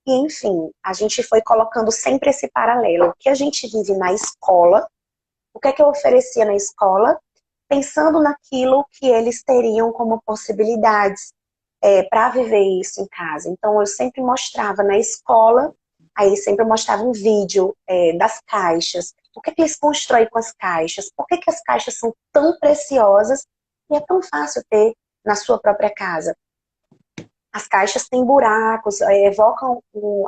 E, enfim, a gente foi colocando sempre esse paralelo. O que a gente vive na escola, o que é que eu oferecia na escola, pensando naquilo que eles teriam como possibilidades para viver isso em casa. Então, eu sempre mostrava na escola, aí sempre mostrava um vídeo das caixas. O que é que eles constroem com as caixas? Por que que as caixas são tão preciosas e é tão fácil ter na sua própria casa? As caixas têm buracos, evocam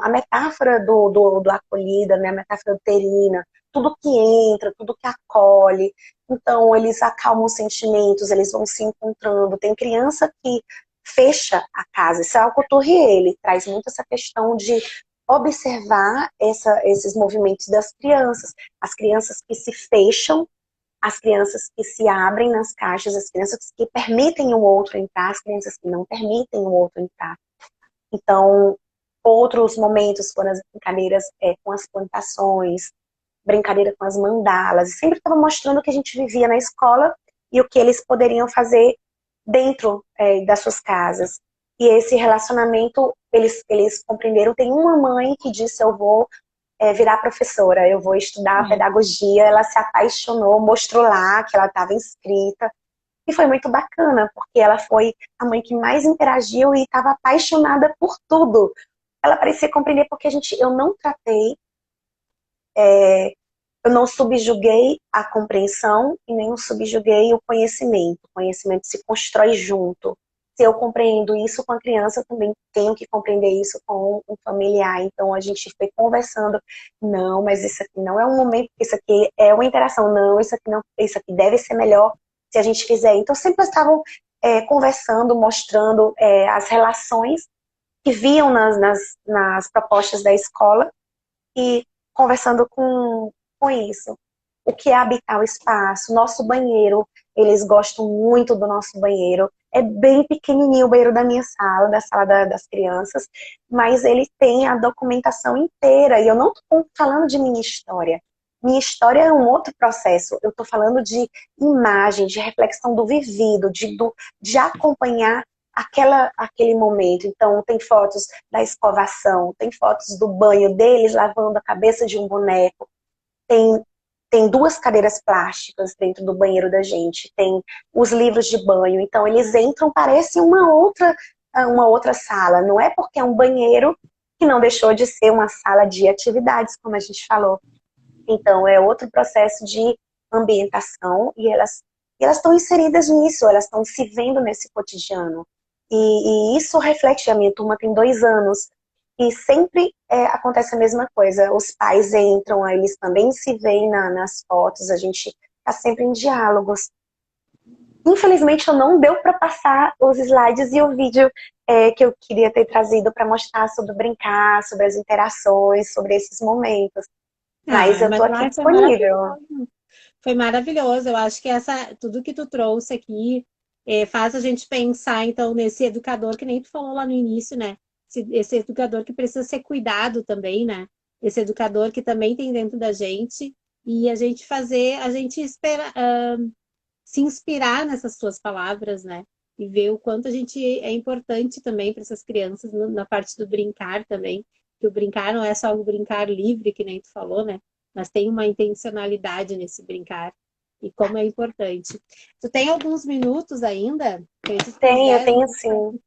a metáfora do acolhida, né? A metáfora uterina, tudo que entra, tudo que acolhe. Então, eles acalmam os sentimentos, eles vão se encontrando. Tem criança que fecha a casa, isso é algo ele traz muito essa questão de observar esses movimentos das crianças. As crianças que se fecham, as crianças que se abrem nas caixas, as crianças que permitem o outro entrar, as crianças que não permitem o outro entrar. Então, outros momentos foram as brincadeiras com as plantações, brincadeira com as mandalas, e sempre estava mostrando o que a gente vivia na escola e o que eles poderiam fazer dentro das suas casas. E esse relacionamento, eles compreenderam. Tem uma mãe que disse, eu vou virar professora, eu vou estudar pedagogia. Ela se apaixonou, mostrou lá que ela estava inscrita. E foi muito bacana, porque ela foi a mãe que mais interagiu e estava apaixonada por tudo. Ela parecia compreender porque eu não tratei, eu não subjuguei a compreensão e nem subjuguei o conhecimento. O conhecimento se constrói junto. Se eu compreendo isso com a criança, eu também tenho que compreender isso com um familiar. Então a gente foi conversando, não, mas isso aqui não é um momento, isso aqui é uma interação, não, isso aqui não, isso aqui deve ser melhor se a gente fizer. Então sempre estavam conversando, mostrando as relações que viam nas propostas da escola e conversando com isso. O que é habitar o espaço, nosso banheiro, eles gostam muito do nosso banheiro. É bem pequenininho o banheiro da minha sala, da sala das crianças, mas ele tem a documentação inteira. E eu não estou falando de minha história. Minha história é um outro processo. Eu estou falando de imagem, de reflexão do vivido, de acompanhar aquele momento. Então, tem fotos da escovação, tem fotos do banho deles lavando a cabeça de um boneco, tem, tem duas cadeiras plásticas dentro do banheiro da gente, tem os livros de banho. Então, eles entram, parece uma outra sala. Não é porque é um banheiro que não deixou de ser uma sala de atividades, como a gente falou. Então, é outro processo de ambientação e elas estão inseridas nisso, elas estão se vendo nesse cotidiano. E isso reflete, a minha turma tem 2 anos, e sempre acontece a mesma coisa. Os pais entram, eles também se veem nas fotos, a gente está sempre em diálogos. Infelizmente, eu não deu para passar os slides e o vídeo que eu queria ter trazido para mostrar sobre brincar, sobre as interações, sobre esses momentos. Mas eu tô aqui Foi disponível. maravilhoso. Foi maravilhoso. Eu acho que tudo que tu trouxe aqui faz a gente pensar, então, nesse educador que nem tu falou lá no início, né? Esse educador que precisa ser cuidado também, né? Esse educador que também tem dentro da gente e a gente espera se inspirar nessas tuas palavras, né? e ver o quanto a gente é importante também para essas crianças na parte do brincar também, que o brincar não é só o brincar livre, que nem tu falou, né? Mas tem uma intencionalidade nesse brincar e como é importante. Tu tem alguns minutos ainda? Acredito que uns Tenho, 10 tenho minutos sim.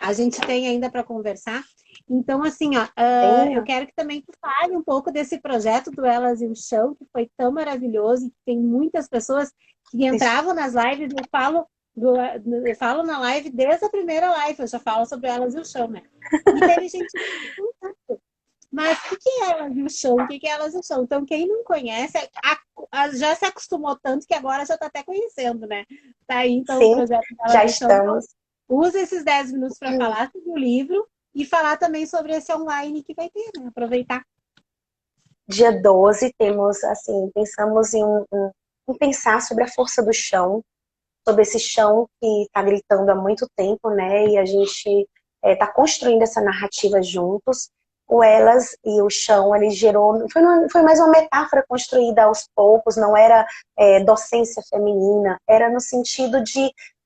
a gente tem ainda para conversar. Então, assim, ó, eu Tenho. quero que também tu fale um pouco desse projeto do Elas e o Chão, que foi tão maravilhoso, e que tem muitas pessoas que entravam nas lives, eu falo na live desde a primeira live, eu já falo sobre Elas e o Chão, né? E teve gente perguntando, mas o que é Elas e o Chão? O que é Elas e o Chão? Então, quem não conhece, já se acostumou tanto que agora já está até conhecendo, né? Tá aí, então, o Sim, projeto Elas já e o Chão. Então, estamos. usa esses 10 minutos para falar sobre o livro e falar também sobre esse online que vai ter, né? Aproveitar. Dia 12 temos, assim, pensamos em pensar sobre a força do chão, sobre esse chão que está gritando há muito tempo, né? E a gente está construindo essa narrativa juntos. O Elas e o Chão, ele gerou... Foi mais uma metáfora construída aos poucos, não era docência feminina, era no sentido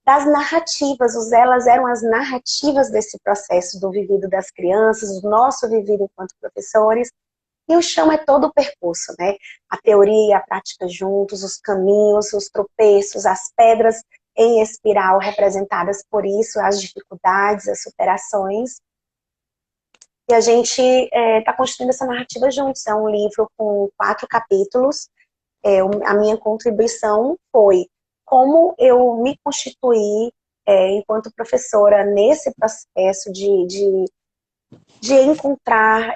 das narrativas. Os Elas eram as narrativas desse processo do vivido das crianças, do nosso vivido enquanto professores. E o chão é todo o percurso, né? A teoria e a prática juntos, os caminhos, os tropeços, as pedras em espiral representadas por isso, as dificuldades, as superações. E a gente está construindo essa narrativa juntos. É um livro com 4 capítulos. A minha contribuição foi como eu me constituí enquanto professora nesse processo de encontrar,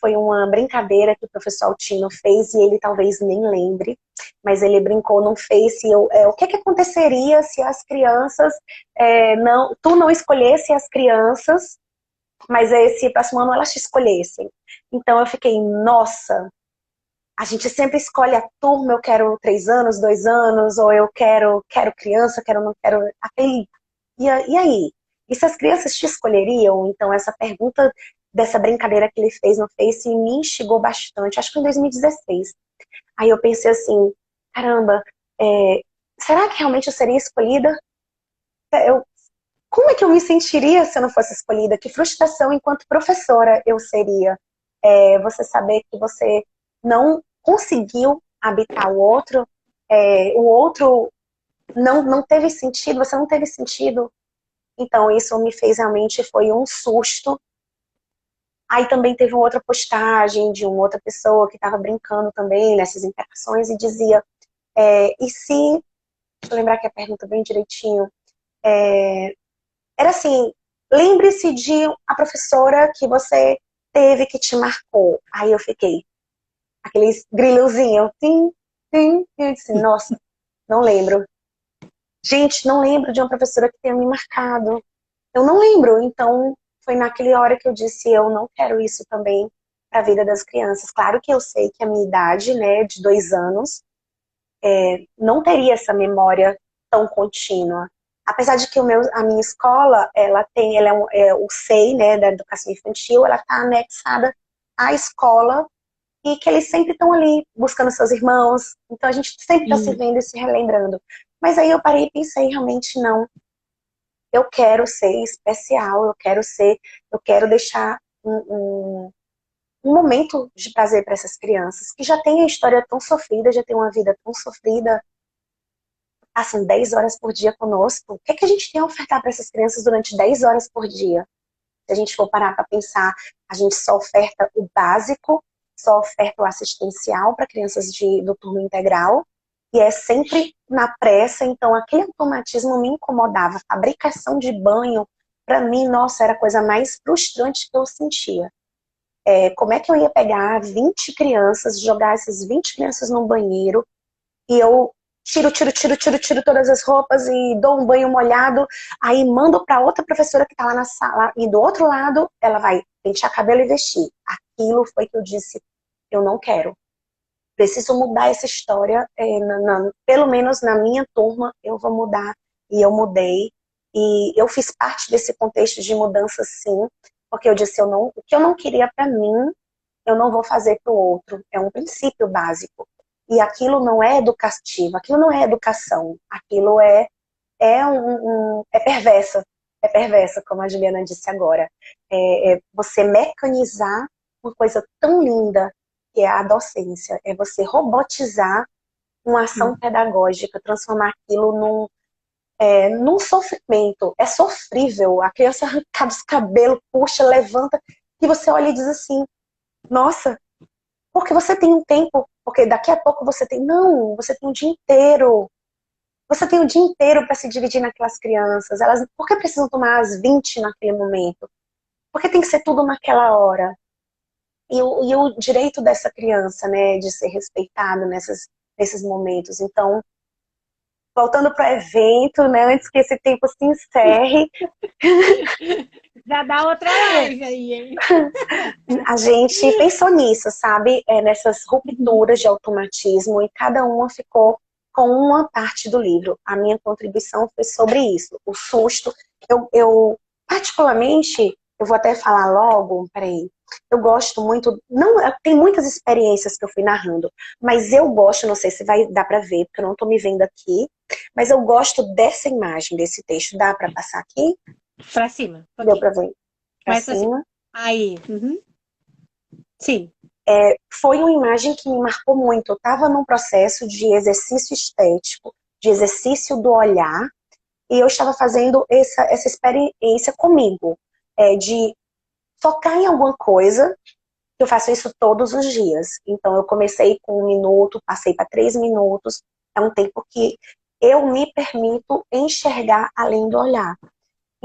foi uma brincadeira que o professor Altino fez, e ele talvez nem lembre, mas ele brincou no Face, o que aconteceria se as crianças, tu não escolhesse as crianças, mas esse próximo ano elas te escolhessem. Então eu fiquei, nossa, a gente sempre escolhe a turma, eu quero 3 anos, 2 anos, ou eu quero criança, não quero, e aí? E se as crianças te escolheriam? Então, essa pergunta dessa brincadeira que ele fez no Face me instigou bastante, acho que em 2016. Aí eu pensei assim, caramba, será que realmente eu seria escolhida? Como é que eu me sentiria se eu não fosse escolhida? Que frustração enquanto professora eu seria. Você saber que você não conseguiu habitar o outro não teve sentido, você não teve sentido. Então, isso me fez realmente, foi um susto. Aí também teve uma outra postagem de uma outra pessoa que estava brincando também nessas interações e dizia, e se, deixa eu lembrar que a pergunta bem direitinho, era assim, lembre-se de a professora que você teve que te marcou. Aí eu fiquei, aqueles grilhozinhos, tim, tim, e eu disse, nossa, não lembro. Gente, não lembro de uma professora que tenha me marcado. Eu não lembro, então foi naquela hora que eu disse, eu não quero isso também para a vida das crianças. Claro que eu sei que a minha idade, né, de 2 anos, não teria essa memória tão contínua. Apesar de que a minha escola, o SEI, né, da educação infantil, ela está anexada à escola e que eles sempre estão ali buscando seus irmãos. Então a gente sempre está se vendo e se relembrando. Mas aí eu parei e pensei, realmente não. Eu quero ser especial, eu quero deixar um momento de prazer para essas crianças, que já têm a história tão sofrida, já têm uma vida tão sofrida, passam 10 horas por dia conosco. O que é que a gente tem a ofertar para essas crianças durante 10 horas por dia? Se a gente for parar para pensar, a gente só oferta o básico, só oferta o assistencial para crianças do turno integral, e é sempre na pressa, então aquele automatismo me incomodava. A fabricação de banho, para mim, nossa, era a coisa mais frustrante que eu sentia. Como é que eu ia pegar 20 crianças, jogar essas 20 crianças no banheiro, e eu tiro todas as roupas e dou um banho molhado, aí mando para outra professora que está lá na sala, e do outro lado, ela vai pentear cabelo e vestir. Aquilo foi que eu disse, eu não quero. Preciso mudar essa história, pelo menos na minha turma, eu vou mudar. E eu mudei, e eu fiz parte desse contexto de mudança, sim, porque eu disse, o que eu não queria para mim, eu não vou fazer para o outro. É um princípio básico. E aquilo não é educativo, aquilo não é educação, aquilo é é perversa. É perversa, como a Juliana disse agora. É você mecanizar uma coisa tão linda que é a docência. É você robotizar uma ação pedagógica, transformar aquilo num sofrimento. É sofrível. A criança arranca dos cabelos, puxa, levanta, e você olha e diz assim, nossa, porque você tem um tempo, porque daqui a pouco você tem... Não, você tem um dia inteiro. Você tem o dia inteiro para se dividir naquelas crianças. Elas, por que precisam tomar as 20 naquele momento? Porque tem que ser tudo naquela hora. E o direito dessa criança, né, de ser respeitado nesses momentos. Então, voltando para o evento, né, antes que esse tempo se encerre, Já dá outra live aí, hein? a gente pensou nisso, sabe? Nessas rupturas de automatismo, e cada uma ficou com uma parte do livro. A minha contribuição foi sobre isso, o susto. Eu particularmente, eu vou até falar logo, peraí, eu gosto muito, não, tem muitas experiências que eu fui narrando, mas eu gosto, não sei se vai dar para ver, porque eu não estou me vendo aqui, mas eu gosto dessa imagem, desse texto. Dá para passar aqui? Pra cima. Deu para ver? Para Mais pra cima. cima. Aí. Sim. Foi uma imagem que me marcou muito. Eu estava num processo de exercício estético, de exercício do olhar, e eu estava fazendo essa experiência comigo, de focar em alguma coisa. Eu faço isso todos os dias. Então, eu comecei com 1 minuto, passei para 3 minutos. É um tempo que eu me permito enxergar além do olhar.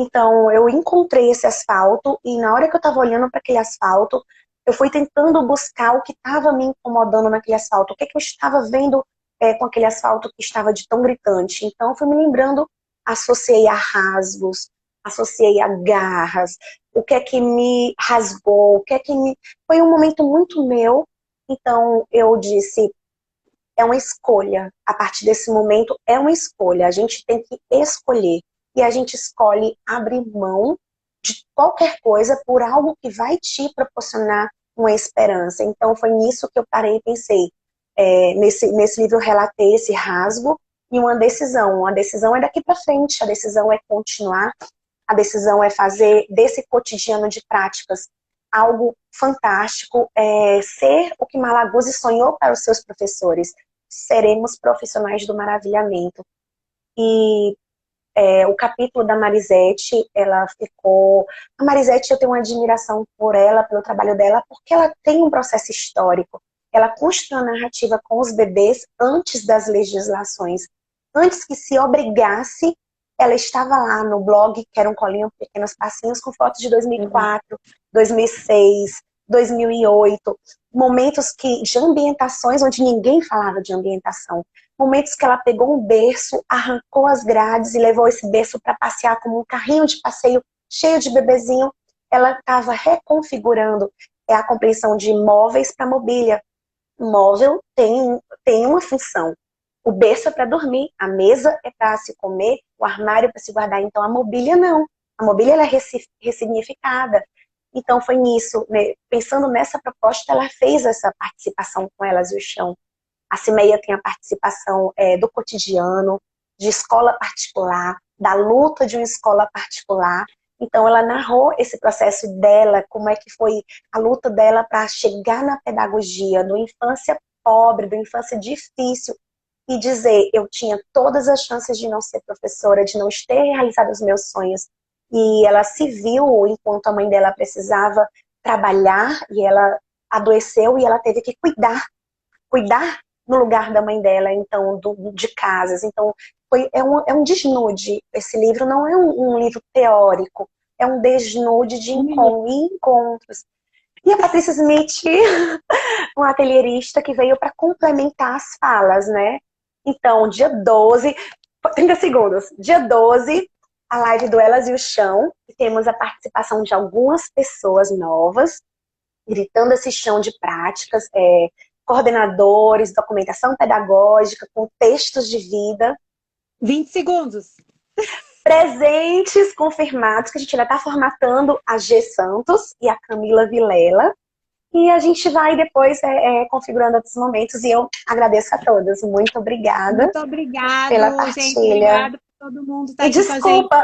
Então, eu encontrei esse asfalto, e na hora que eu estava olhando para aquele asfalto, eu fui tentando buscar o que estava me incomodando naquele asfalto, o que eu estava vendo com aquele asfalto que estava de tão gritante. Então, eu fui me lembrando, associei a rasgos, associei a garras, o que é que me rasgou, o que é que me... Foi um momento muito meu, então eu disse, é uma escolha. A partir desse momento, é uma escolha. A gente tem que escolher. E a gente escolhe abrir mão de qualquer coisa por algo que vai te proporcionar uma esperança. Então, foi nisso que eu parei e pensei. Nesse livro eu relatei esse rasgo e uma decisão. A decisão é daqui para frente, a decisão é continuar, a decisão é fazer desse cotidiano de práticas algo fantástico, ser o que Malaguzzi sonhou para os seus professores. Seremos profissionais do maravilhamento. E o capítulo da Marisete, ela ficou... A Marisete, eu tenho uma admiração por ela, pelo trabalho dela, porque ela tem um processo histórico. Ela construiu a narrativa com os bebês antes das legislações. Antes que se obrigasse, ela estava lá no blog, que era um colinho Pequenos Passinhos, com fotos de 2004, 2006, 2008. Momentos de ambientações onde ninguém falava de ambientação. Momentos que ela pegou um berço, arrancou as grades e levou esse berço para passear como um carrinho de passeio cheio de bebezinho. Ela estava reconfigurando a compreensão de móveis para mobília. Móvel tem uma função. O berço é para dormir, a mesa é para se comer, o armário é para se guardar. Então a mobília não. A mobília ela é ressignificada. Então foi nisso, né? Pensando nessa proposta, ela fez essa participação com Elas e o Chão. A Cimeia tem a participação do cotidiano, de escola particular, da luta de uma escola particular. Então ela narrou esse processo dela, como é que foi a luta dela para chegar na pedagogia, do infância pobre, do infância difícil, e dizer, eu tinha todas as chances de não ser professora, de não ter realizado os meus sonhos. E ela se viu, enquanto a mãe dela precisava trabalhar, e ela adoeceu, e ela teve que cuidar no lugar da mãe dela, então, de casas. Então, é um desnude. Esse livro não é um livro teórico, é um desnude de encontros. E a Patrícia Smith, uma atelierista que veio para complementar as falas, né? Então, dia 12, 30 segundos, dia 12, a live do Elas e o Chão, e temos a participação de algumas pessoas novas, gritando esse chão de práticas, coordenadores, documentação pedagógica, com textos de vida. 20 segundos. Presentes confirmados, que a gente ainda está formatando a G Santos e a Camila Vilela. E a gente vai depois configurando outros momentos. E eu agradeço a todas. Muito obrigada. Muito obrigada, pela gente. partilha. Obrigada Todo mundo tá E aqui com a gente. desculpa,